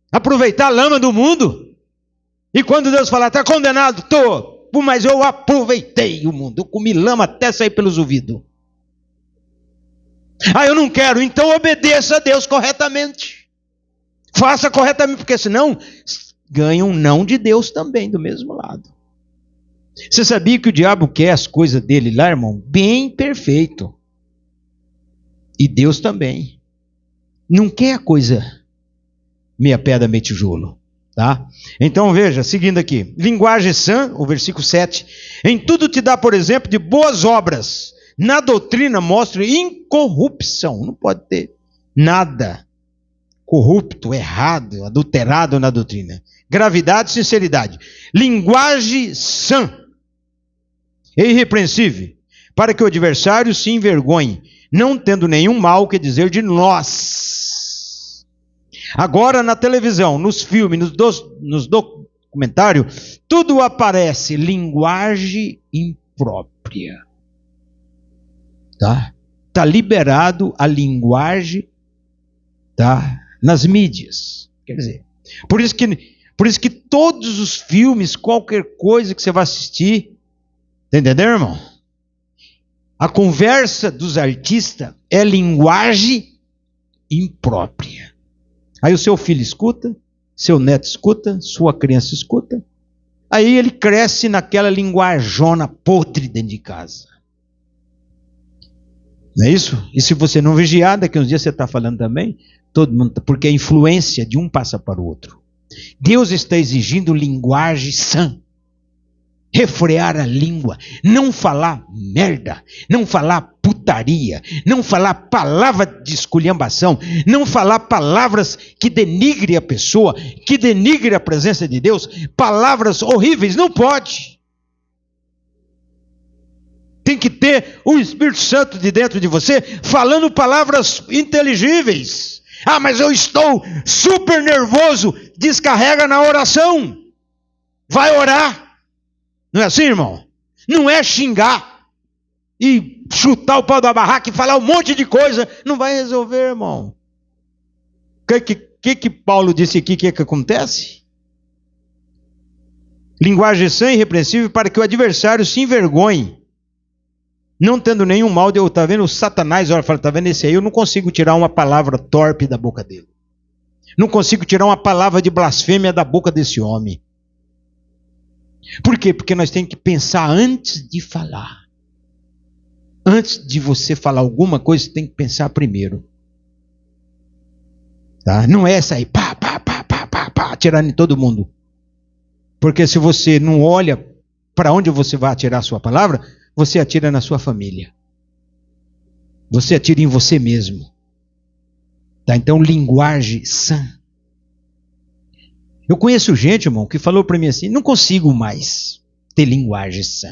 Aproveitar a lama do mundo. E quando Deus falar, está condenado, estou. Mas eu aproveitei o mundo, eu comi lama até sair pelos ouvidos. Eu não quero, então obedeça a Deus corretamente. Faça corretamente, porque senão ganha um não de Deus também, do mesmo lado. Você sabia que o diabo quer as coisas dele lá, irmão? Bem perfeito. E Deus também. Não quer a coisa meia pedra, meia tijolo. Tá? Então veja, seguindo aqui, linguagem sã, o versículo 7, em tudo te dá, por exemplo, de boas obras, na doutrina mostra incorrupção, não pode ter nada corrupto, errado, adulterado na doutrina, gravidade, sinceridade, linguagem sã, irrepreensível, para que o adversário se envergonhe, não tendo nenhum mal que dizer de nós. Agora na televisão, nos filmes, nos documentários, tudo aparece linguagem imprópria. Tá liberado a linguagem, tá, nas mídias. Quer dizer, por isso que todos os filmes, qualquer coisa que você vai assistir, tá entendendo, irmão? A conversa dos artistas é linguagem imprópria. Aí o seu filho escuta, seu neto escuta, sua criança escuta. Aí ele cresce naquela linguajona podre dentro de casa. Não é isso? E se você não vigiar, daqui a uns dias você está falando também, todo mundo, porque a influência de um passa para o outro. Deus está exigindo linguagem sã, refrear a língua, não falar merda, não falar putaria, não falar palavra de esculhambação, não falar palavras que denigre a pessoa, que denigre a presença de Deus, palavras horríveis, não pode. Tem que ter o Espírito Santo de dentro de você, falando palavras inteligíveis. Ah, mas eu estou super nervoso, descarrega na oração, vai orar. Não é assim, irmão? Não é xingar e chutar o pau da barraca e falar um monte de coisa. Não vai resolver, irmão. O que Paulo disse aqui que acontece? Linguagem sã e irrepreensível para que o adversário se envergonhe, não tendo nenhum mal. Está vendo o Satanás? Olha, fala, está vendo esse aí? Eu não consigo tirar uma palavra torpe da boca dele. Não consigo tirar uma palavra de blasfêmia da boca desse homem. Por quê? Porque nós temos que pensar antes de falar. Antes de você falar alguma coisa, você tem que pensar primeiro. Tá? Não é essa aí, pá, atirando em todo mundo. Porque se você não olha para onde você vai atirar a sua palavra, você atira na sua família. Você atira em você mesmo. Tá? Então, linguagem sã. Eu conheço gente, irmão, que falou para mim assim, não consigo mais ter linguagem sã.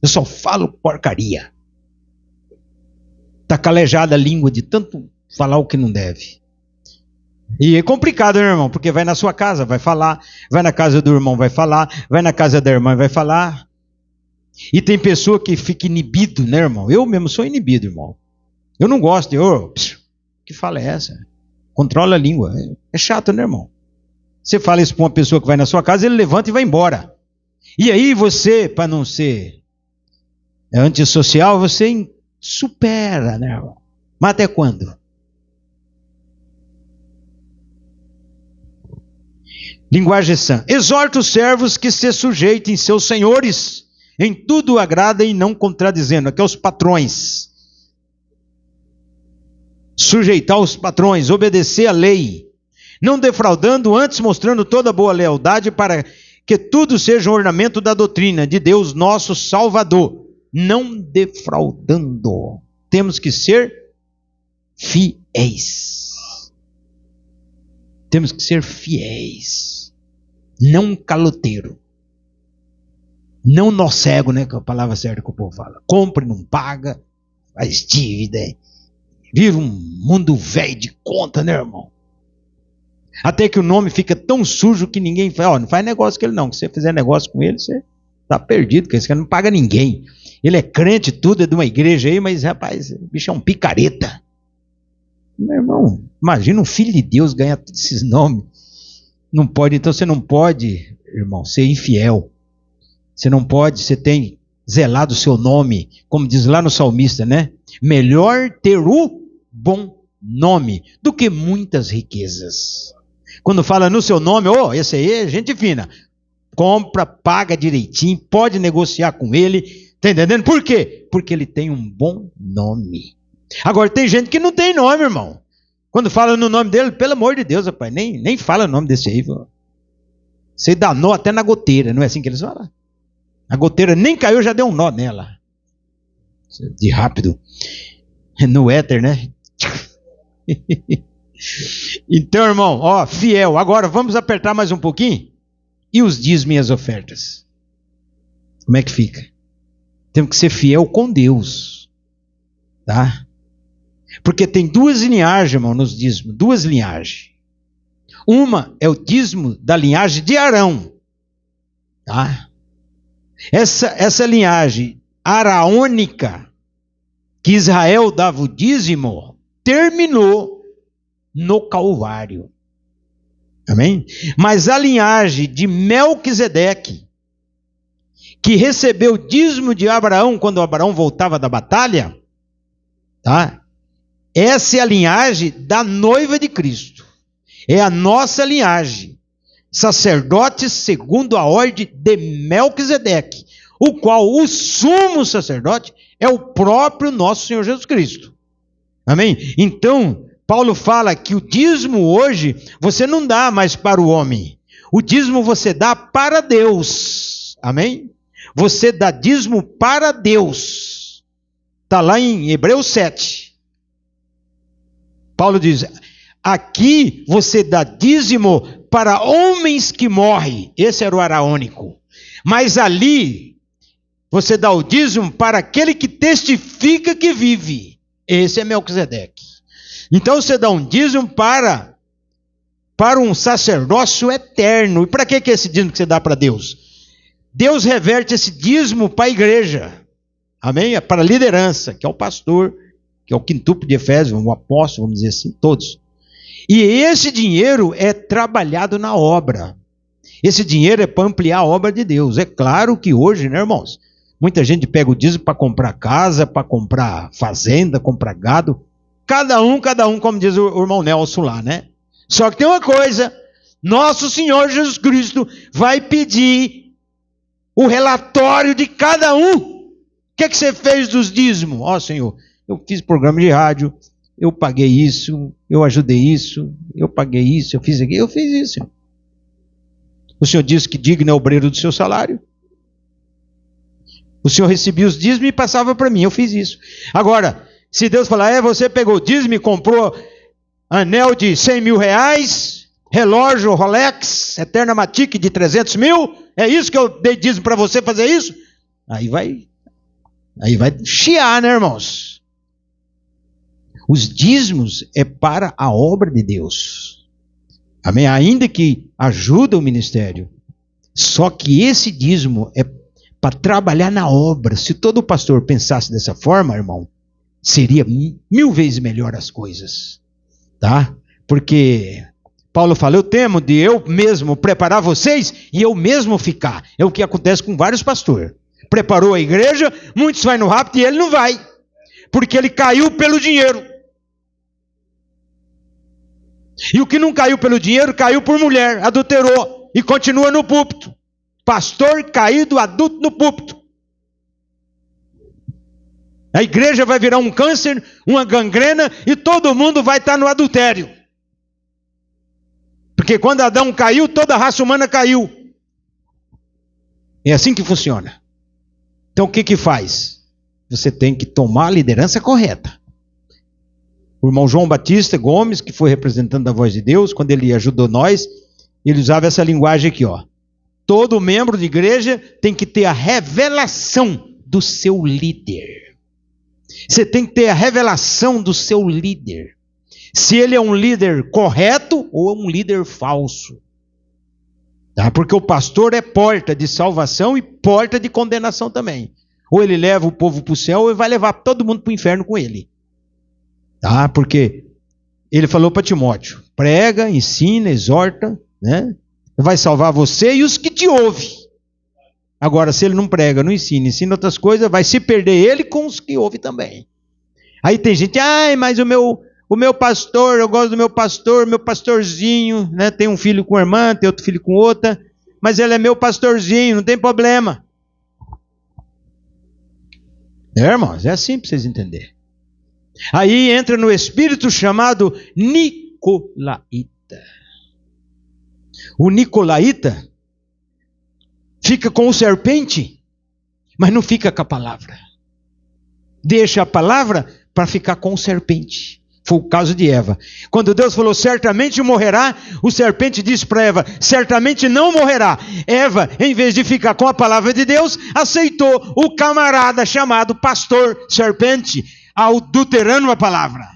Eu só falo porcaria. Está calejada a língua de tanto falar o que não deve. E é complicado, né, irmão? Porque vai na sua casa, vai falar. Vai na casa do irmão, vai falar. Vai na casa da irmã, vai falar. E tem pessoa que fica inibido, né, irmão? Eu mesmo sou inibido, irmão. Eu não gosto de... que fala é essa? Controla a língua. É chato, né, irmão? Você fala isso para uma pessoa que vai na sua casa, ele levanta e vai embora. E aí você, para não ser antissocial, você supera, né, irmão? Mas até quando? Linguagem sã. Exorta os servos que se sujeitem seus senhores, em tudo agrada e não contradizendo. Aqui é os patrões. Sujeitar os patrões, obedecer a lei. Não defraudando, antes mostrando toda boa lealdade, para que tudo seja um ornamento da doutrina de Deus nosso Salvador. Não defraudando. Temos que ser fiéis. Temos que ser fiéis. Não caloteiro. Não nó cego, né? Que é a palavra certa que o povo fala. Compre, não paga, faz dívida. Vira um mundo velho de conta, né, irmão? Até que o nome fica tão sujo que ninguém fala, não faz negócio com ele não, que se você fizer negócio com ele, você está perdido, porque esse cara não paga ninguém. Ele é crente, tudo é de uma igreja aí, mas rapaz, o bicho é um picareta. Meu irmão, imagina um filho de Deus ganhar todos esses nomes. Não pode, então você não pode, irmão, ser infiel. Você não pode, você tem zelado o seu nome, como diz lá no salmista, né? Melhor ter o bom nome do que muitas riquezas. Quando fala no seu nome, esse aí é gente fina. Compra, paga direitinho, pode negociar com ele. Está entendendo? Por quê? Porque ele tem um bom nome. Agora, tem gente que não tem nome, irmão. Quando fala no nome dele, pelo amor de Deus, rapaz, nem fala o nome desse aí. Você dá nó até na goteira, não é assim que eles falam? A goteira nem caiu, já deu um nó nela. De rápido. No éter, né? Então, irmão, fiel. Agora vamos apertar mais um pouquinho. E os dízimos e as ofertas? Como é que fica? Temos que ser fiel com Deus. Tá? Porque tem duas linhagens, irmão, nos dízimos. Duas linhagens. Uma é o dízimo da linhagem de Arão. Tá? Essa linhagem araônica, que Israel dava o dízimo, terminou no Calvário. Amém? Mas a linhagem de Melquisedeque, que recebeu o dízimo de Abraão quando Abraão voltava da batalha, tá? Essa é a linhagem da noiva de Cristo. É a nossa linhagem. Sacerdotes segundo a ordem de Melquisedeque, o qual o sumo sacerdote é o próprio nosso Senhor Jesus Cristo. Amém? Então, Paulo fala que o dízimo hoje, você não dá mais para o homem. O dízimo você dá para Deus. Amém? você dá dízimo para Deus. Está lá em Hebreus 7. Paulo diz, aqui você dá dízimo para homens que morrem. Esse era o araônico. Mas ali, você dá o dízimo para aquele que testifica que vive. Esse é Melquisedeque. Então você dá um dízimo para um sacerdócio eterno. E para que é esse dízimo que você dá para Deus? Deus reverte esse dízimo para a igreja. Amém? É para a liderança, que é o pastor, que é o quintuplo de Efésios, o apóstolo, vamos dizer assim, todos. E esse dinheiro é trabalhado na obra. Esse dinheiro é para ampliar a obra de Deus. É claro que hoje, né, irmãos? Muita gente pega o dízimo para comprar casa, para comprar fazenda, comprar gado. Cada um, como diz o irmão Nelson lá, né? Só que tem uma coisa, nosso Senhor Jesus Cristo vai pedir o relatório de cada um. O que você fez dos dízimos? Ó, Senhor, eu fiz programa de rádio, eu paguei isso, eu ajudei isso, eu paguei isso, eu fiz aquilo, eu fiz isso. O Senhor disse que digno é o obreiro do seu salário. O Senhor recebia os dízimos e passava para mim, eu fiz isso. Agora, se Deus falar, você pegou o dízimo e comprou anel de 100 mil reais, relógio Rolex, Eterna Matic de 300 mil, é isso que eu dei dízimo para você fazer isso? Aí vai chiar, né, irmãos? Os dízimos é para a obra de Deus. Amém? Ainda que ajuda o ministério. Só que esse dízimo é para trabalhar na obra. Se todo pastor pensasse dessa forma, irmão, seria 1000 vezes melhor as coisas. Tá? Porque Paulo fala, eu temo de eu mesmo preparar vocês e eu mesmo ficar. É o que acontece com vários pastores. Preparou a igreja, muitos vai no rápido e ele não vai. Porque ele caiu pelo dinheiro. E o que não caiu pelo dinheiro, caiu por mulher, adulterou e continua no púlpito. Pastor caído, adulto no púlpito. A igreja vai virar um câncer, uma gangrena e todo mundo vai estar no adultério. Porque quando Adão caiu, toda a raça humana caiu. É assim que funciona. Então o que faz? Você tem que tomar a liderança correta. O irmão João Batista Gomes, que foi representante da Voz de Deus, quando ele ajudou nós, ele usava essa linguagem aqui, ó. Todo membro de igreja tem que ter a revelação do seu líder. Você tem que ter a revelação do seu líder. Se ele é um líder correto ou um líder falso. Tá? Porque o pastor é porta de salvação e porta de condenação também. Ou ele leva o povo para o céu ou ele vai levar todo mundo para o inferno com ele. Tá? Porque ele falou para Timóteo, prega, ensina, exorta, né? Vai salvar você e os que te ouvem. Agora, se ele não prega, não ensina outras coisas, vai se perder ele com os que ouvem também. Aí tem gente, mas o meu pastor, eu gosto do meu pastorzinho, né? Tem um filho com irmã, tem outro filho com outra, mas ele é meu pastorzinho, não tem problema. Irmãos, é assim para vocês entenderem. Aí entra no espírito chamado Nicolaíta. O Nicolaíta fica com o serpente, mas não fica com a palavra. Deixa a palavra para ficar com o serpente. Foi o caso de Eva. Quando Deus falou, certamente morrerá, o serpente disse para Eva, certamente não morrerá. Eva, em vez de ficar com a palavra de Deus, aceitou o camarada chamado pastor serpente, adulterando a palavra.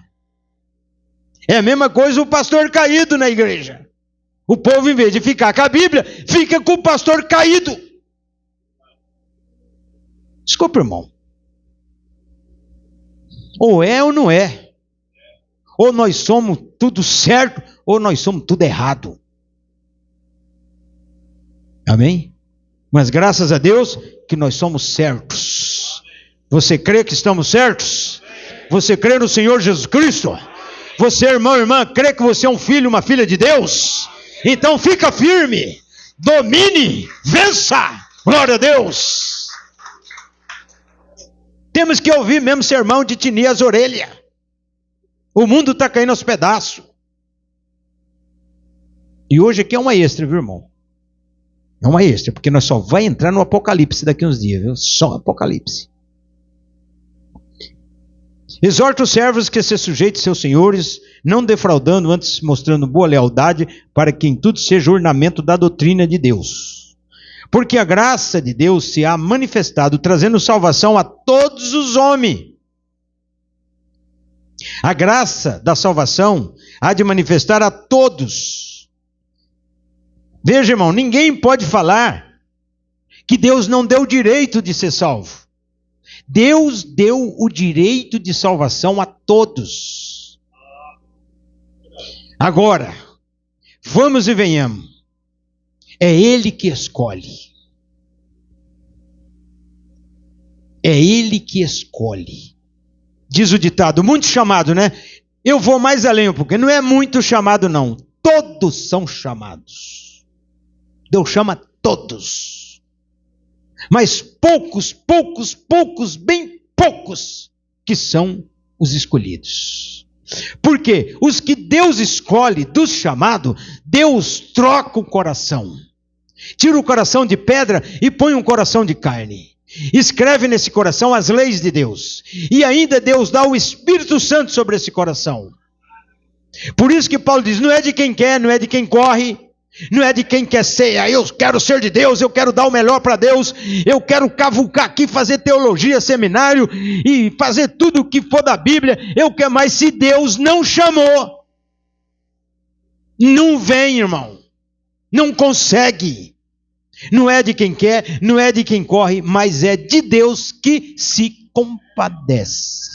É a mesma coisa o pastor caído na igreja. O povo, em vez de ficar com a Bíblia, fica com o pastor caído. Desculpa, irmão. Ou é ou não é. Ou nós somos tudo certo, ou nós somos tudo errado. Amém? Mas graças a Deus que nós somos certos. Você crê que estamos certos? Você crê no Senhor Jesus Cristo? Você, irmão e irmã, crê que você é um filho, uma filha de Deus? Então fica firme, domine, vença. Glória a Deus. Temos que ouvir mesmo sermão de tinir as orelhas. O mundo está caindo aos pedaços. E hoje aqui é uma extra, viu, irmão? É uma extra, porque nós só vai entrar no Apocalipse daqui uns dias, viu? Só Apocalipse. Exorta os servos que se sujeitem seus senhores, não defraudando, antes mostrando boa lealdade, para que em tudo seja ornamento da doutrina de Deus. Porque a graça de Deus se há manifestado, trazendo salvação a todos os homens. A graça da salvação há de manifestar a todos. Veja, irmão, ninguém pode falar que Deus não deu o direito de ser salvo. Deus deu o direito de salvação a todos. Agora, vamos e venhamos. É Ele que escolhe. É Ele que escolhe. Diz o ditado, muito chamado, né? Eu vou mais além, porque não é muito chamado, não. Todos são chamados. Deus chama todos. Mas poucos, bem poucos, que são os escolhidos. Porque os que Deus escolhe dos chamados, Deus troca o coração. Tira o coração de pedra e põe um coração de carne. Escreve nesse coração as leis de Deus. E ainda Deus dá o Espírito Santo sobre esse coração. Por isso que Paulo diz, não é de quem quer, não é de quem corre, não é de quem quer ser, eu quero ser de Deus, eu quero dar o melhor para Deus, eu quero cavucar aqui, fazer teologia, seminário, e fazer tudo o que for da Bíblia, eu quero mais. Se Deus não chamou, não vem, irmão, não consegue. Não é de quem quer, não é de quem corre, mas é de Deus que se compadece.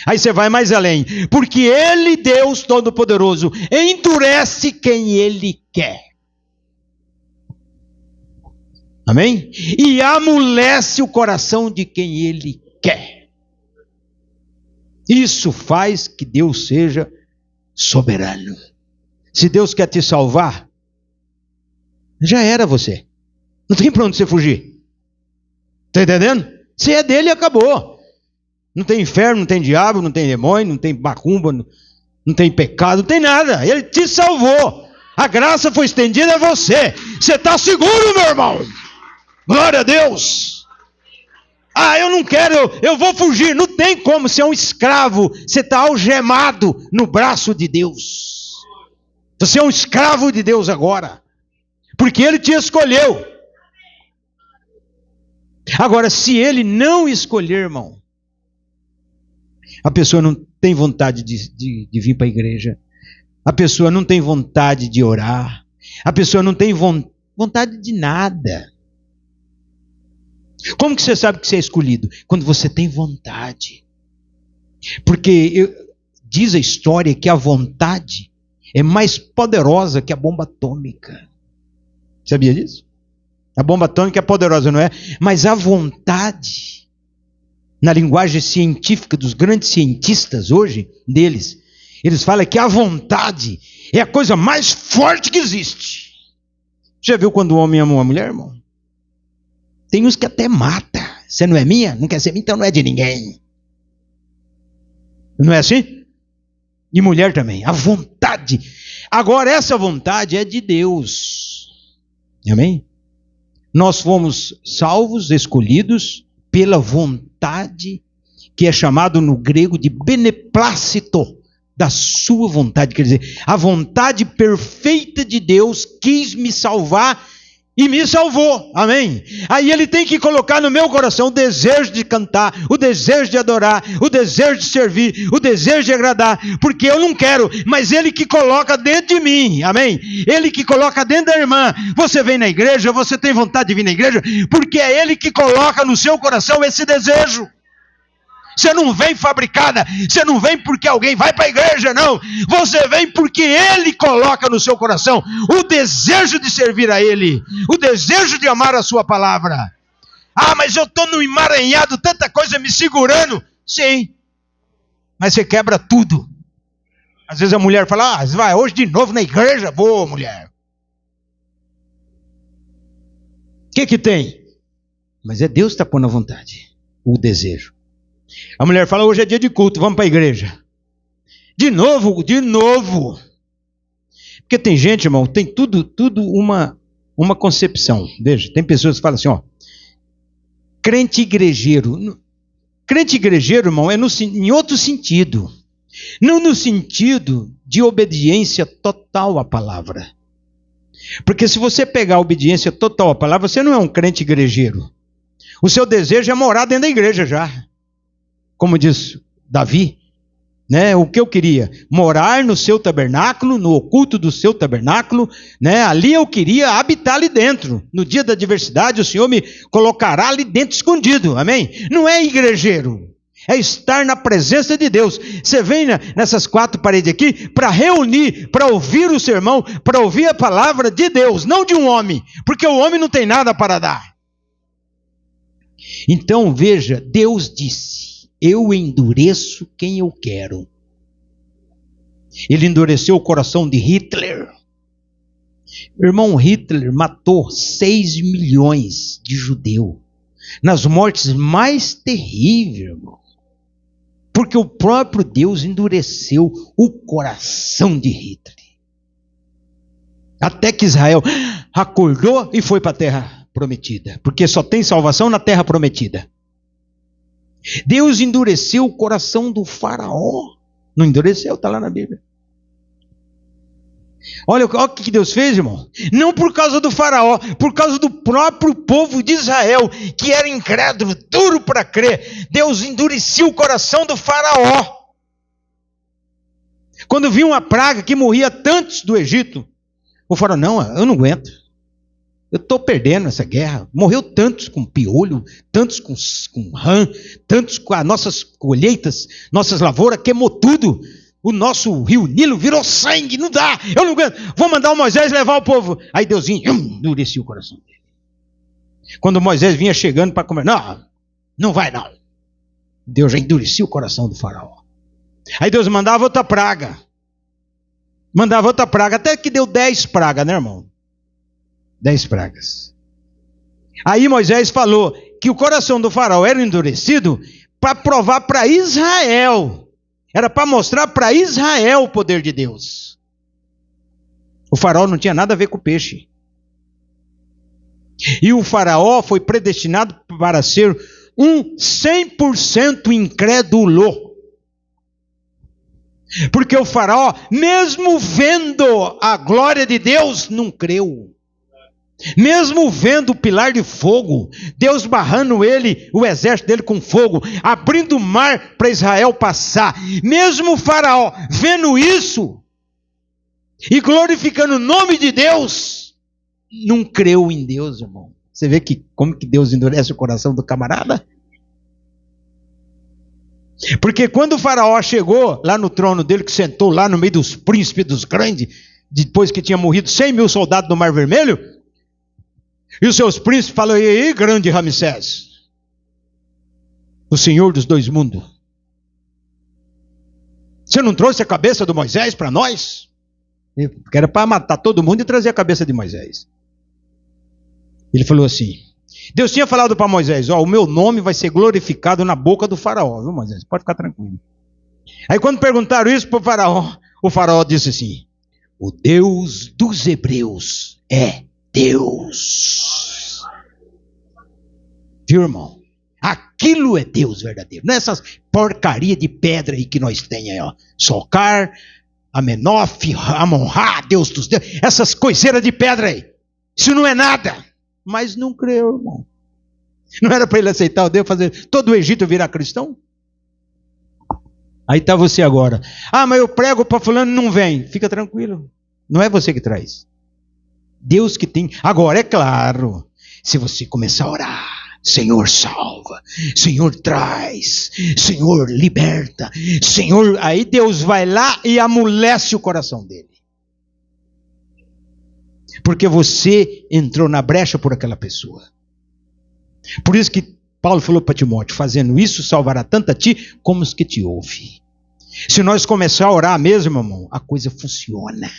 Aí você vai mais além, porque Ele, Deus Todo-Poderoso, endurece quem Ele quer. Amém? E amolece o coração de quem Ele quer. Isso faz que Deus seja soberano. Se Deus quer te salvar, já era você. Não tem para onde você fugir. Está entendendo? Se é dele, acabou. Não tem inferno, não tem diabo, não tem demônio, não tem macumba, não tem pecado, não tem nada. Ele te salvou. A graça foi estendida a você. Você está seguro, meu irmão? Glória a Deus. Ah, eu não quero, eu vou fugir. Não tem como, você é um escravo. Você está algemado no braço de Deus. Você é um escravo de Deus agora. Porque Ele te escolheu. Agora, se Ele não escolher, irmão, a pessoa não tem vontade de vir para a igreja, a pessoa não tem vontade de orar, a pessoa não tem vontade de nada. Como que você sabe que você é escolhido? Quando você tem vontade. Porque diz a história que a vontade é mais poderosa que a bomba atômica. Sabia disso? A bomba atômica é poderosa, não é? Mas a vontade, na linguagem científica dos grandes cientistas hoje, deles, eles falam que a vontade é a coisa mais forte que existe. Já viu quando o homem ama uma mulher, irmão? Tem uns que até mata. Você não é minha? Não quer ser minha? Então não é de ninguém. Não é assim? E mulher também. A vontade. Agora essa vontade é de Deus. Amém? Nós fomos salvos, escolhidos pela vontade, que é chamado no grego de beneplácito, da sua vontade. Quer dizer, a vontade perfeita de Deus quis me salvar e me salvou. Amém? Aí Ele tem que colocar no meu coração o desejo de cantar, o desejo de adorar, o desejo de servir, o desejo de agradar, porque eu não quero, mas Ele que coloca dentro de mim. Amém? Ele que coloca dentro da irmã. Você vem na igreja, você tem vontade de vir na igreja, porque é Ele que coloca no seu coração esse desejo. Você não vem fabricada, você não vem porque alguém vai para a igreja, não. Você vem porque Ele coloca no seu coração o desejo de servir a Ele, o desejo de amar a sua palavra. Ah, mas eu estou no emaranhado, tanta coisa me segurando. Sim, mas você quebra tudo. Às vezes a mulher fala, você vai hoje de novo na igreja? Vou, mulher. O que tem? Mas é Deus que está pondo a vontade, o desejo. A mulher fala, hoje é dia de culto, vamos para a igreja. De novo. Porque tem gente, irmão, tem tudo uma concepção. Veja, tem pessoas que falam assim, ó, crente igrejeiro. Crente igrejeiro, irmão, é em outro sentido. Não no sentido de obediência total à palavra. Porque se você pegar a obediência total à palavra, você não é um crente igrejeiro. O seu desejo é morar dentro da igreja já. Como diz Davi, né? O que eu queria? Morar no seu tabernáculo, no oculto do seu tabernáculo, né? Ali eu queria habitar ali dentro. No dia da adversidade o Senhor me colocará ali dentro escondido, amém? Não é igrejeiro. É estar na presença de Deus. Você vem nessas 4 paredes aqui para reunir, para ouvir o sermão, para ouvir a palavra de Deus, não de um homem, porque o homem não tem nada para dar. Então veja, Deus disse, eu endureço quem eu quero. Ele endureceu o coração de Hitler. Irmão, Hitler matou 6 milhões de judeus, nas mortes mais terríveis, irmão. Porque o próprio Deus endureceu o coração de Hitler. Até que Israel acordou e foi para a terra prometida. Porque só tem salvação na terra prometida. Deus endureceu o coração do faraó. Não endureceu? Está lá na Bíblia. Olha o que Deus fez, irmão. Não por causa do faraó, por causa do próprio povo de Israel, que era incrédulo, duro para crer. Deus endurecia o coração do faraó. Quando viu uma praga que morria tantos do Egito, o faraó, não, eu não aguento. Eu estou perdendo essa guerra. Morreu tantos com piolho, tantos com rã, tantos com as nossas colheitas, nossas lavouras, queimou tudo. O nosso rio Nilo virou sangue, não dá, eu não aguento. Vou mandar o Moisés levar o povo. Aí Deus vinha, endurecia o coração dele. Quando Moisés vinha chegando para comer, não vai não. Deus já endurecia o coração do faraó. Aí Deus mandava outra praga. Até que deu 10 pragas, né, irmão? 10 pragas. Aí Moisés falou que o coração do faraó era endurecido para provar para Israel. Era para mostrar para Israel o poder de Deus. O faraó não tinha nada a ver com o peixe. E o faraó foi predestinado para ser um 100% incrédulo. Porque o faraó, mesmo vendo a glória de Deus, não creu. Mesmo vendo o pilar de fogo, Deus barrando ele, o exército dele com fogo, abrindo o mar para Israel passar, mesmo o faraó vendo isso e glorificando o nome de Deus, não creu em Deus, irmão. Você vê como que Deus endurece o coração do camarada? Porque quando o faraó chegou lá no trono dele, que sentou lá no meio dos príncipes, dos grandes, depois que tinha morrido 100 mil soldados do Mar Vermelho, e os seus príncipes falam, e aí, grande Ramsés, o senhor dos 2 mundos, você não trouxe a cabeça do Moisés para nós? Porque era para matar todo mundo e trazer a cabeça de Moisés. Ele falou assim, Deus tinha falado para Moisés, o meu nome vai ser glorificado na boca do faraó, viu, Moisés? Pode ficar tranquilo. Aí quando perguntaram isso para o faraó disse assim, o Deus dos hebreus é Deus. Viu, irmão? Aquilo é Deus verdadeiro. Não é essas porcaria de pedra aí que nós temos aí, ó. Socar, Amenof, Amon-Ra, Deus dos deuses. Essas coiseiras de pedra aí. Isso não é nada. Mas não creu, irmão. Não era para ele aceitar o Deus, fazer todo o Egito virar cristão? Aí está você agora. Mas eu prego para fulano e não vem. Fica tranquilo. Não é você que traz. Deus que tem. Agora, é claro, se você começar a orar, Senhor salva, Senhor traz, Senhor liberta, Senhor, aí Deus vai lá e amolece o coração dele. Porque você entrou na brecha por aquela pessoa. Por isso que Paulo falou para Timóteo, fazendo isso salvará tanto a ti como os que te ouvem. Se nós começar a orar mesmo, irmão, a coisa funciona.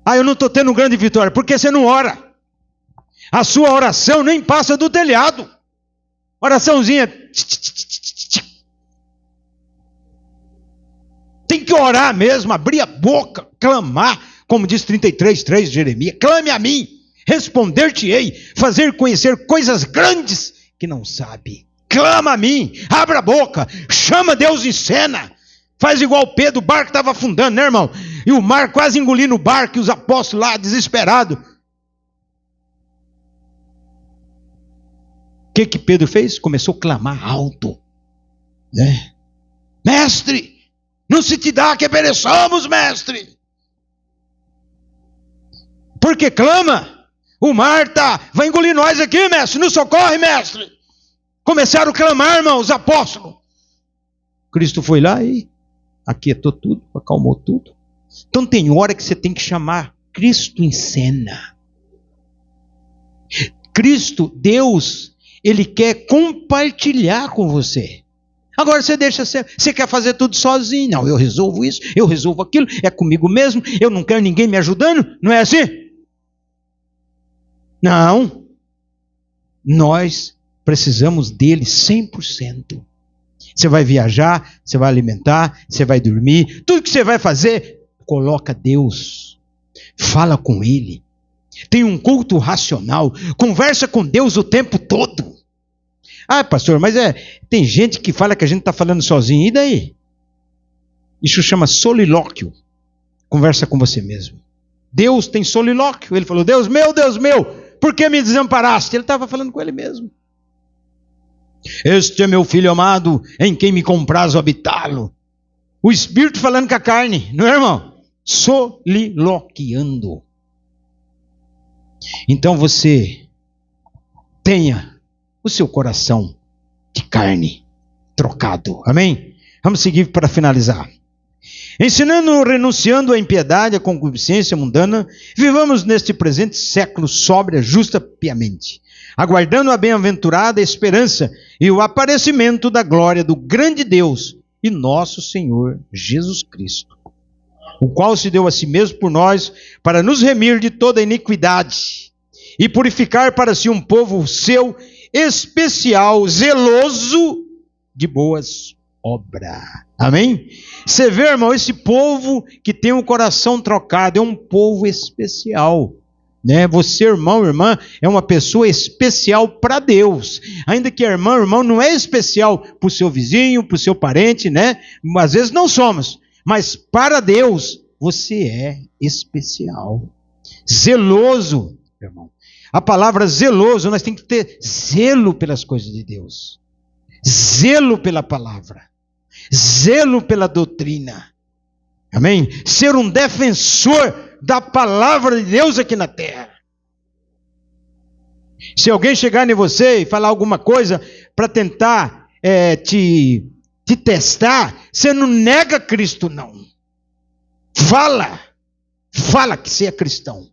Eu não estou tendo grande vitória, porque você não ora. A sua oração nem passa do telhado. Oraçãozinha. Tem que orar mesmo, abrir a boca, clamar, como diz 33:3 de Jeremias, clame a mim, responder-te-ei, fazer conhecer coisas grandes que não sabe. Clama a mim, abra a boca, chama Deus em cena. Faz igual Pedro, o barco estava afundando, né, irmão? E o mar quase engolindo o barco, e os apóstolos lá, desesperados. O que Pedro fez? Começou a clamar alto, né? Mestre, não se te dá que pereçamos, mestre. Porque clama, o mar vai engolir nós aqui, mestre, nos socorre, mestre. Começaram a clamar, irmão, os apóstolos. Cristo foi lá e aquietou tudo, acalmou tudo. Então tem hora que você tem que chamar Cristo em cena. Cristo, Deus, Ele quer compartilhar com você. Agora você você quer fazer tudo sozinho. Não, eu resolvo isso, eu resolvo aquilo, é comigo mesmo, eu não quero ninguém me ajudando. Não é assim? Não. Nós precisamos dele 100%. Você vai viajar, você vai alimentar, você vai dormir, tudo que você vai fazer, coloca Deus, fala com Ele, tem um culto racional, conversa com Deus o tempo todo. Ah, pastor, mas tem gente que fala que a gente está falando sozinho, e daí? Isso chama solilóquio, conversa com você mesmo. Deus tem solilóquio, Ele falou, Deus meu, por que me desamparaste? Ele estava falando com Ele mesmo. Este é meu filho amado, em quem me compraz habitá-lo. O Espírito falando com a carne, não é, irmão? Soliloquiando. Então você tenha o seu coração de carne trocado. Amém? Vamos seguir para finalizar. Ensinando, renunciando à impiedade, à concupiscência mundana, vivamos neste presente século sóbria, justa, piamente, aguardando a bem-aventurada esperança e o aparecimento da glória do grande Deus e nosso Senhor Jesus Cristo, o qual se deu a si mesmo por nós para nos remir de toda iniquidade e purificar para si um povo seu especial, zeloso de boas obras. Amém? Você vê, irmão, esse povo que tem um coração trocado é um povo especial. Né? Você, irmão, irmã, é uma pessoa especial para Deus. Ainda que irmão não é especial para o seu vizinho, para o seu parente, né? Às vezes não somos. Mas para Deus, você é especial. Zeloso, irmão. A palavra zeloso, nós temos que ter zelo pelas coisas de Deus. Zelo pela palavra. Zelo pela doutrina. Amém? Ser um defensor da palavra de Deus aqui na terra. Se alguém chegar em você e falar alguma coisa para tentar te testar, você não nega Cristo, não. Fala que você é cristão.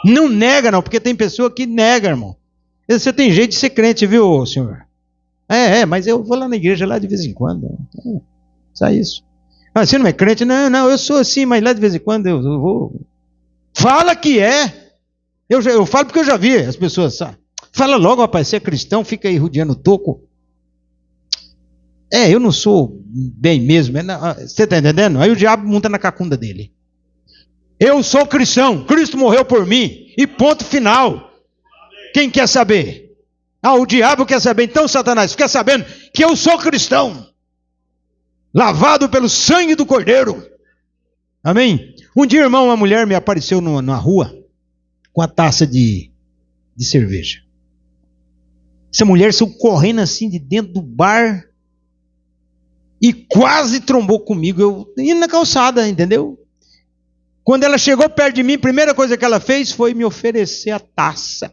Não nega, não, porque tem pessoa que nega, irmão. Você tem jeito de ser crente, viu, senhor? Mas eu vou lá na igreja lá de vez em quando. Só isso. Ah, você não é crente? Não, eu sou assim, mas lá de vez em quando eu vou. Fala que é. Eu falo porque eu já vi as pessoas. Fala logo, rapaz, você é cristão, fica aí rodeando o toco. Eu não sou bem mesmo. Você está entendendo? Aí o diabo monta na cacunda dele. Eu sou cristão, Cristo morreu por mim. E ponto final. Quem quer saber? O diabo quer saber. Então, Satanás, fica sabendo que eu sou cristão. Lavado pelo sangue do Cordeiro. Amém? Um dia, irmão, uma mulher me apareceu na rua com a taça de cerveja. Essa mulher saiu correndo assim de dentro do bar e quase trombou comigo. Eu indo na calçada, entendeu? Quando ela chegou perto de mim, a primeira coisa que ela fez foi me oferecer a taça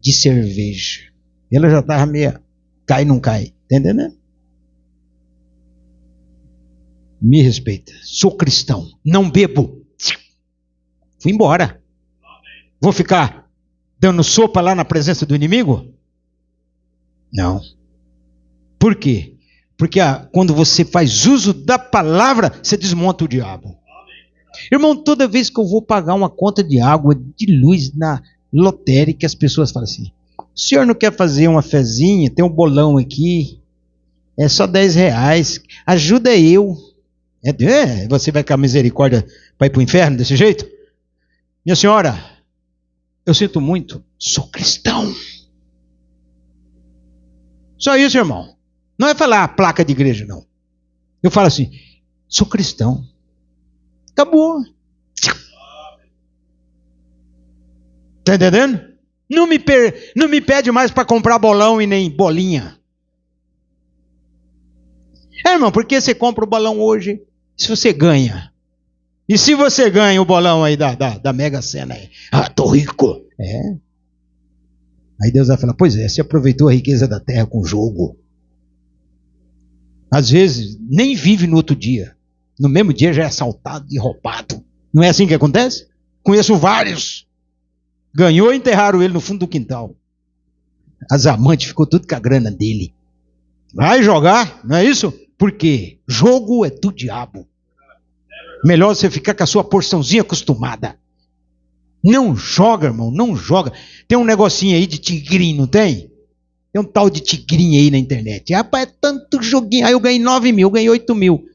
de cerveja. Ela já estava meio cai, não cai. Entendeu, né? Me respeita. Sou cristão. Não bebo. Fui embora. Vou ficar dando sopa lá na presença do inimigo? Não. Por quê? Porque quando você faz uso da palavra, você desmonta o diabo. Irmão, toda vez que eu vou pagar uma conta de água, de luz na lotérica, as pessoas falam assim: o senhor não quer fazer uma fezinha? Tem um bolão aqui, é só R$10, ajuda eu. Você vai com a misericórdia Para ir para o inferno desse jeito? Minha senhora, eu sinto muito, sou cristão. Só isso, irmão. Não é falar a placa de igreja, não. Eu falo assim, sou cristão. Acabou. Está entendendo? Não me pede mais para comprar bolão e nem bolinha. Irmão, por que você compra o bolão hoje se você ganha? E se você ganha o bolão aí da Mega Sena aí? Ah, tô rico. É. Aí Deus vai falar, pois é, você aproveitou a riqueza da terra com o jogo. Às vezes, nem vive no outro dia. No mesmo dia já é assaltado e roubado. Não é assim que acontece? Conheço vários. Ganhou e enterraram ele no fundo do quintal. As amantes ficou tudo com a grana dele. Vai jogar, não é isso? Porque jogo é do diabo. Melhor você ficar com a sua porçãozinha acostumada. Não joga, irmão, não joga. Tem um negocinho aí de tigrinho, não tem? Tem um tal de tigrinho aí na internet. Rapaz, é tanto joguinho. Aí eu ganhei 9 mil, eu ganhei 8 mil.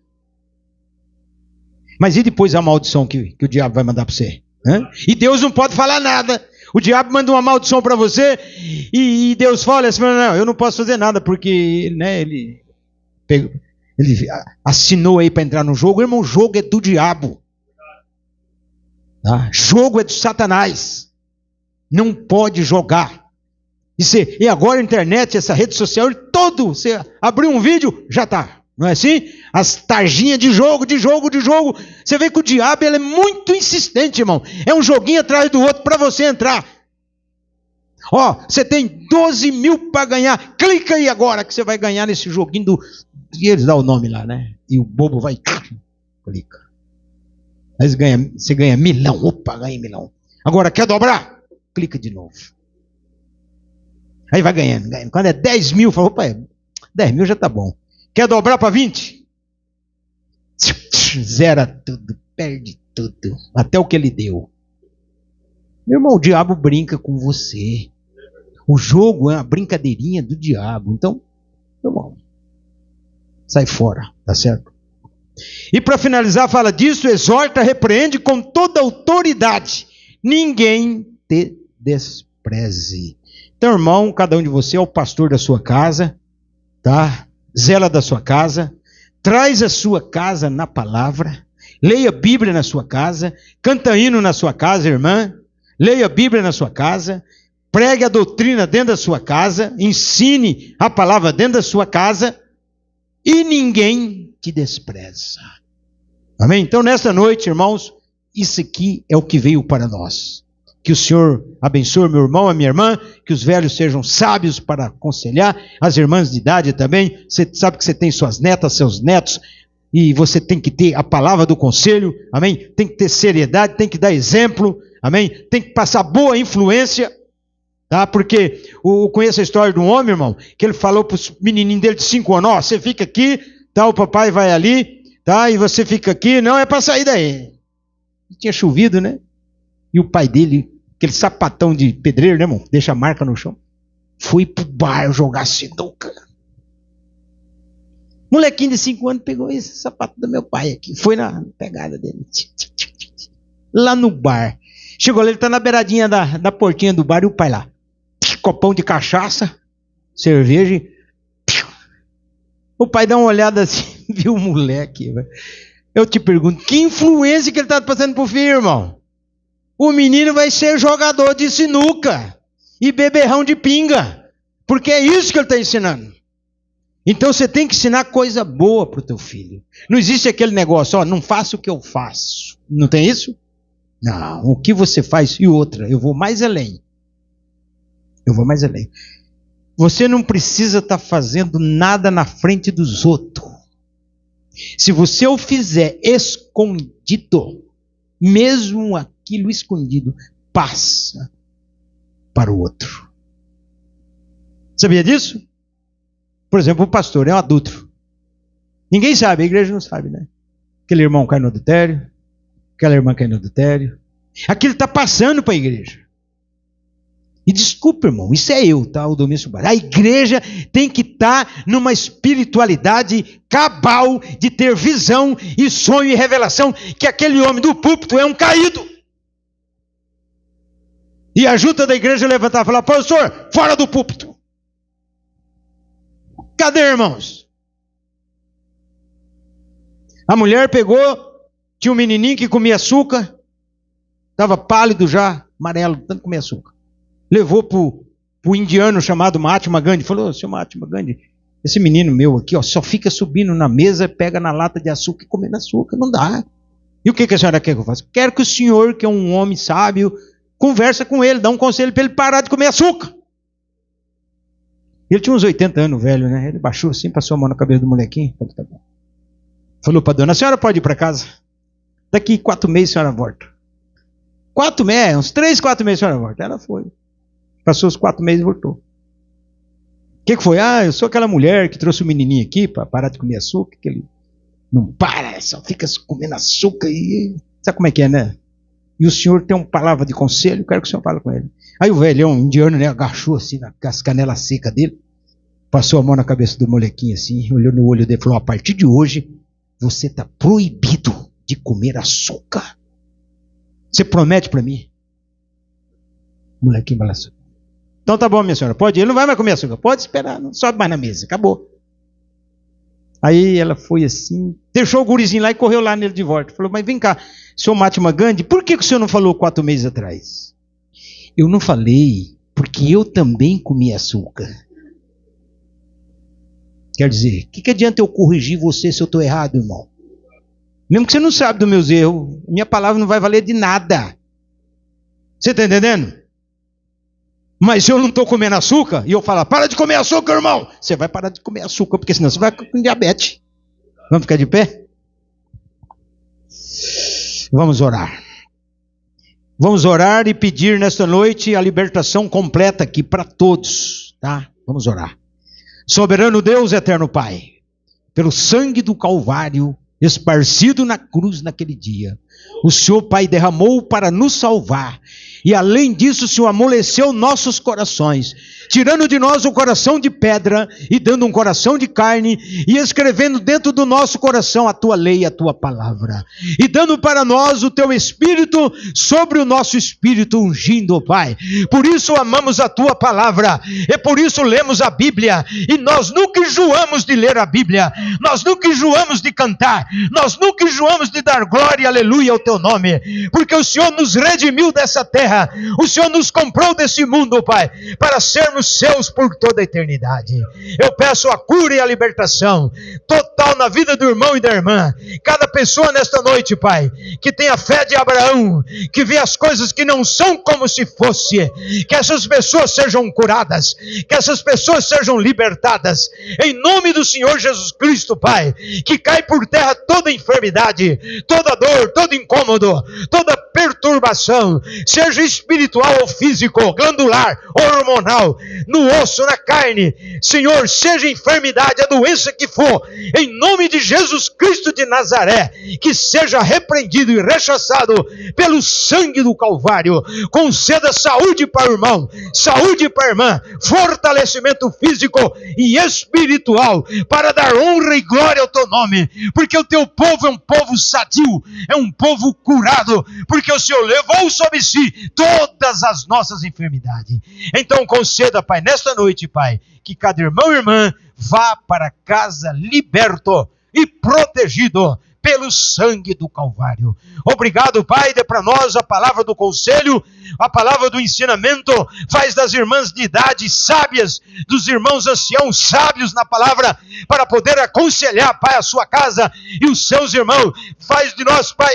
Mas e depois a maldição que o diabo vai mandar para você? Hã? E Deus não pode falar nada. O diabo manda uma maldição para você e Deus fala assim, não, eu não posso fazer nada porque ele assinou aí para entrar no jogo. Irmão, o jogo é do diabo. Tá? Jogo é de Satanás. Não pode jogar. E agora a internet, essa rede social, todo, você abriu um vídeo, já está. Não é assim? As tarjinhas de jogo. Você vê que o diabo ele é muito insistente, irmão. É um joguinho atrás do outro para você entrar. Ó, você tem 12 mil para ganhar. Clica aí agora que você vai ganhar nesse joguinho do... E eles dão o nome lá, né? E o bobo vai... Clica. Aí você ganha milão. Opa, ganhei milão. Agora, quer dobrar? Clica de novo. Aí vai ganhando. Quando é 10 mil, fala, opa, 10 mil já tá bom. Quer dobrar para 20? Zera tudo, perde tudo. Até o que ele deu. Meu irmão, o diabo brinca com você. O jogo é uma brincadeirinha do diabo. Então, meu irmão, sai fora, tá certo? E para finalizar, fala disso, exorta, repreende com toda autoridade. Ninguém te despreze. Então, irmão, cada um de você é o pastor da sua casa, tá? Zela da sua casa, traz a sua casa na palavra, leia a Bíblia na sua casa, canta hino na sua casa, irmã, leia a Bíblia na sua casa, pregue a doutrina dentro da sua casa, ensine a palavra dentro da sua casa, e ninguém te despreza. Amém? Então, nesta noite, irmãos, isso aqui é o que veio para nós. Que o Senhor abençoe meu irmão, a minha irmã, que os velhos sejam sábios para aconselhar, as irmãs de idade também. Você sabe que você tem suas netas, seus netos, e você tem que ter a palavra do conselho, amém? Tem que ter seriedade, tem que dar exemplo, amém? Tem que passar boa influência, tá? Porque eu conheço a história de um homem, irmão, que ele falou para os menininhos dele de 5 anos, ó, você fica aqui, tá? O papai vai ali, tá? E você fica aqui, não é para sair daí. Tinha chovido, né? E o pai dele, aquele sapatão de pedreiro, né, irmão? Deixa a marca no chão. Foi pro bar jogar sinuca. Molequinho de 5 anos pegou esse sapato do meu pai aqui. Foi na pegada dele. Lá no bar. Chegou lá, ele tá na beiradinha da portinha do bar e o pai lá. Copão de cachaça, cerveja. O pai dá uma olhada assim, viu o moleque. Eu te pergunto, que influência que ele tá passando pro filho, irmão? O menino vai ser jogador de sinuca e beberrão de pinga, porque é isso que ele está ensinando. Então você tem que ensinar coisa boa para o teu filho. Não existe aquele negócio, ó, não faça o que eu faço. Não tem isso? Não, o que você faz e outra, eu vou mais além. Eu vou mais além. Você não precisa estar fazendo nada na frente dos outros. Se você o fizer escondido, mesmo aquilo escondido, passa para o outro. Sabia disso? Por exemplo, o pastor é um adúltero. Ninguém sabe, a igreja não sabe, né? Aquele irmão cai no adultério, aquela irmã cai no adultério. Aquilo está passando para a igreja. E desculpa, irmão, isso é eu, tá? O Domingos Barros. A igreja tem que estar numa espiritualidade cabal de ter visão e sonho e revelação que aquele homem do púlpito é um caído. E a junta da igreja levantar e falar: pastor, fora do púlpito. Cadê, irmãos? A mulher pegou, tinha um menininho que comia açúcar, estava pálido já, amarelo, tanto comia açúcar. Levou para o indiano chamado Mahatma Gandhi. Falou: seu Mahatma Gandhi, esse menino meu aqui, ó, só fica subindo na mesa, pega na lata de açúcar e comendo açúcar. Não dá. E o que a senhora quer que eu faça? Quero que o senhor, que é um homem sábio, conversa com ele, dá um conselho para ele parar de comer açúcar. Ele tinha uns 80 anos, velho, né? Ele baixou assim, passou a mão na cabeça do molequinho. Falou: tá bom. Falou para a dona: a senhora pode ir para casa? Daqui 4 meses a senhora volta. 4 meses, uns 3, 4 meses a senhora volta. Ela foi. Passou os 4 meses e voltou. O que foi? Ah, eu sou aquela mulher que trouxe o menininho aqui para parar de comer açúcar, que ele não para, só fica comendo açúcar e... Sabe como é que é, né? E o senhor tem uma palavra de conselho, eu quero que o senhor fale com ele. Aí o velhão indiano, né, agachou assim nas canelas secas dele, passou a mão na cabeça do molequinho assim, olhou no olho dele e falou: a partir de hoje, você está proibido de comer açúcar. Você promete para mim? O molequinho balançou. Então tá bom, minha senhora, pode ir. Ele não vai mais comer açúcar, pode esperar, não sobe mais na mesa, acabou. Aí ela foi assim, deixou o gurizinho lá e correu lá nele de volta. Falou: mas vem cá, senhor Mahatma Gandhi, por que o senhor não falou 4 meses atrás? Eu não falei, porque eu também comi açúcar. Quer dizer, o que adianta eu corrigir você se eu estou errado, irmão? Mesmo que você não sabe dos meus erros, minha palavra não vai valer de nada. Você está entendendo? Mas se eu não estou comendo açúcar, e eu falar: para de comer açúcar, irmão, você vai parar de comer açúcar, porque senão você vai ficar com diabetes. Vamos ficar de pé? Vamos orar. Vamos orar e pedir nesta noite a libertação completa aqui para todos, tá? Vamos orar. Soberano Deus, eterno Pai, pelo sangue do Calvário esparcido na cruz naquele dia, o Senhor, Pai, derramou para nos salvar. E além disso, o Senhor amoleceu nossos corações, tirando de nós o coração de pedra e dando um coração de carne, e escrevendo dentro do nosso coração a tua lei e a tua palavra, e dando para nós o teu Espírito sobre o nosso espírito, ungindo, Pai. Por isso amamos a tua palavra, e por isso lemos a Bíblia, e nós nunca enjoamos de ler a Bíblia, nós nunca enjoamos de cantar, nós nunca enjoamos de dar glória e aleluia ao teu nome, porque o Senhor nos redimiu dessa terra, o Senhor nos comprou desse mundo, Pai, para sermos seus por toda a eternidade. Eu peço a cura e a libertação total na vida do irmão e da irmã, cada pessoa nesta noite, Pai, que tem a fé de Abraão, que vê as coisas que não são como se fosse, que essas pessoas sejam curadas, que essas pessoas sejam libertadas, em nome do Senhor Jesus Cristo, Pai, que cai por terra toda enfermidade, toda dor, todo incômodo, toda perturbação, seja espiritual ou físico, glandular, hormonal, no osso, na carne, Senhor, seja enfermidade, a doença que for, em nome de Jesus Cristo de Nazaré, que seja repreendido e rechaçado pelo sangue do Calvário. Conceda saúde para o irmão, saúde para a irmã, fortalecimento físico e espiritual, para dar honra e glória ao teu nome, porque o teu povo é um povo sadio, é um povo curado, porque o Senhor levou sobre si todas as nossas enfermidades. Então conceda, Pai, nesta noite, Pai, que cada irmão e irmã vá para casa liberto e protegido pelo sangue do Calvário. Obrigado, Pai, dê para nós a palavra do conselho, a palavra do ensinamento, faz das irmãs de idade sábias, dos irmãos anciãos sábios na palavra, para poder aconselhar, Pai, a sua casa e os seus irmãos. Faz de nós, Pai,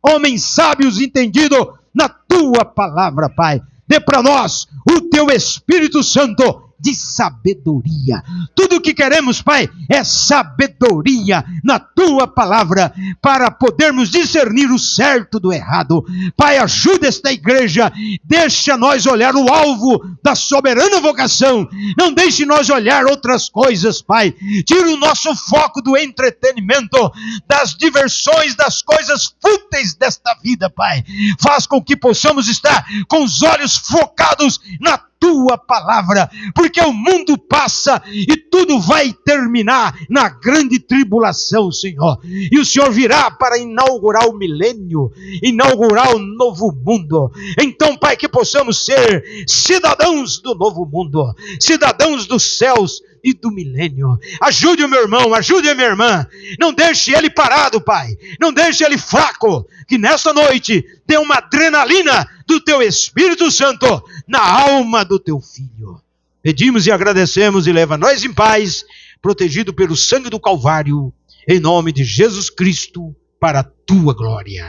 homens sábios entendidos na tua palavra, Pai. Dê para nós o teu Espírito Santo, de sabedoria. Tudo o que queremos, Pai, é sabedoria na Tua palavra, para podermos discernir o certo do errado. Pai, ajuda esta igreja, deixa nós olhar o alvo da soberana vocação, não deixe nós olhar outras coisas, Pai. Tira o nosso foco do entretenimento, das diversões, das coisas fúteis desta vida, Pai. Faz com que possamos estar com os olhos focados na Tua palavra, porque o mundo passa e tudo vai terminar na grande tribulação, Senhor. E o Senhor virá para inaugurar o milênio, inaugurar o novo mundo. Então, Pai, que possamos ser cidadãos do novo mundo, cidadãos dos céus e do milênio. Ajude o meu irmão, ajude a minha irmã. Não deixe ele parado, Pai. Não deixe ele fraco. Que nesta noite dê uma adrenalina do Teu Espírito Santo na alma do Teu Filho. Pedimos e agradecemos e leva nós em paz, protegido pelo sangue do Calvário, em nome de Jesus Cristo, para a Tua glória.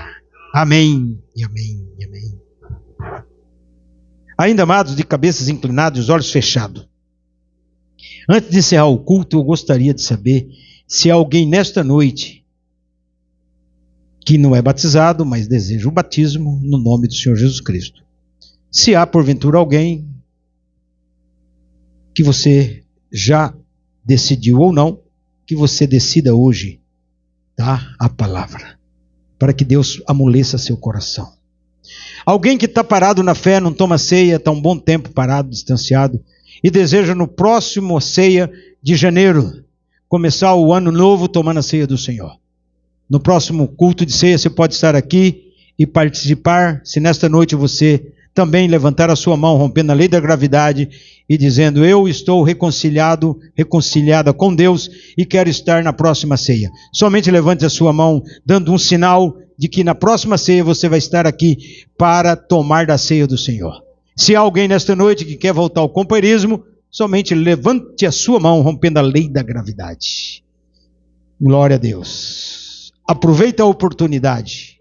Amém e amém e amém. Ainda, amados, de cabeças inclinadas e os olhos fechados. Antes de encerrar o culto, eu gostaria de saber se há alguém nesta noite que não é batizado, mas deseja o batismo no nome do Senhor Jesus Cristo. Se há, porventura, alguém que você já decidiu ou não, que você decida hoje dar a palavra, para que Deus amoleça seu coração. Alguém que está parado na fé, não toma ceia, está um bom tempo parado, distanciado, e deseja no próximo ceia de janeiro começar o ano novo tomando a ceia do Senhor. No próximo culto de ceia você pode estar aqui e participar, se nesta noite você também levantar a sua mão, rompendo a lei da gravidade e dizendo: eu estou reconciliada com Deus e quero estar na próxima ceia. Somente levante a sua mão, dando um sinal de que na próxima ceia você vai estar aqui para tomar da ceia do Senhor. Se há alguém nesta noite que quer voltar ao companheirismo, somente levante a sua mão, rompendo a lei da gravidade. Glória a Deus. Aproveita a oportunidade.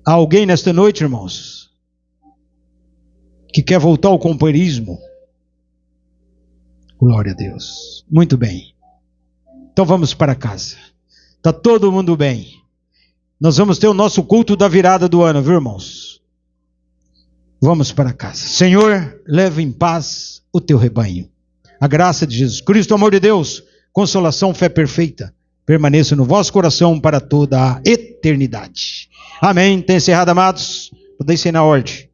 Há alguém nesta noite, irmãos, que quer voltar ao companheirismo? Glória a Deus. Muito bem. Então vamos para casa. Está todo mundo bem. Nós vamos ter o nosso culto da virada do ano, viu, irmãos? Vamos para casa. Senhor, leve em paz o Teu rebanho. A graça de Jesus Cristo, o amor de Deus, consolação, fé perfeita, permaneça no vosso coração para toda a eternidade. Amém. Tem encerrado, amados? Podem ser na ordem.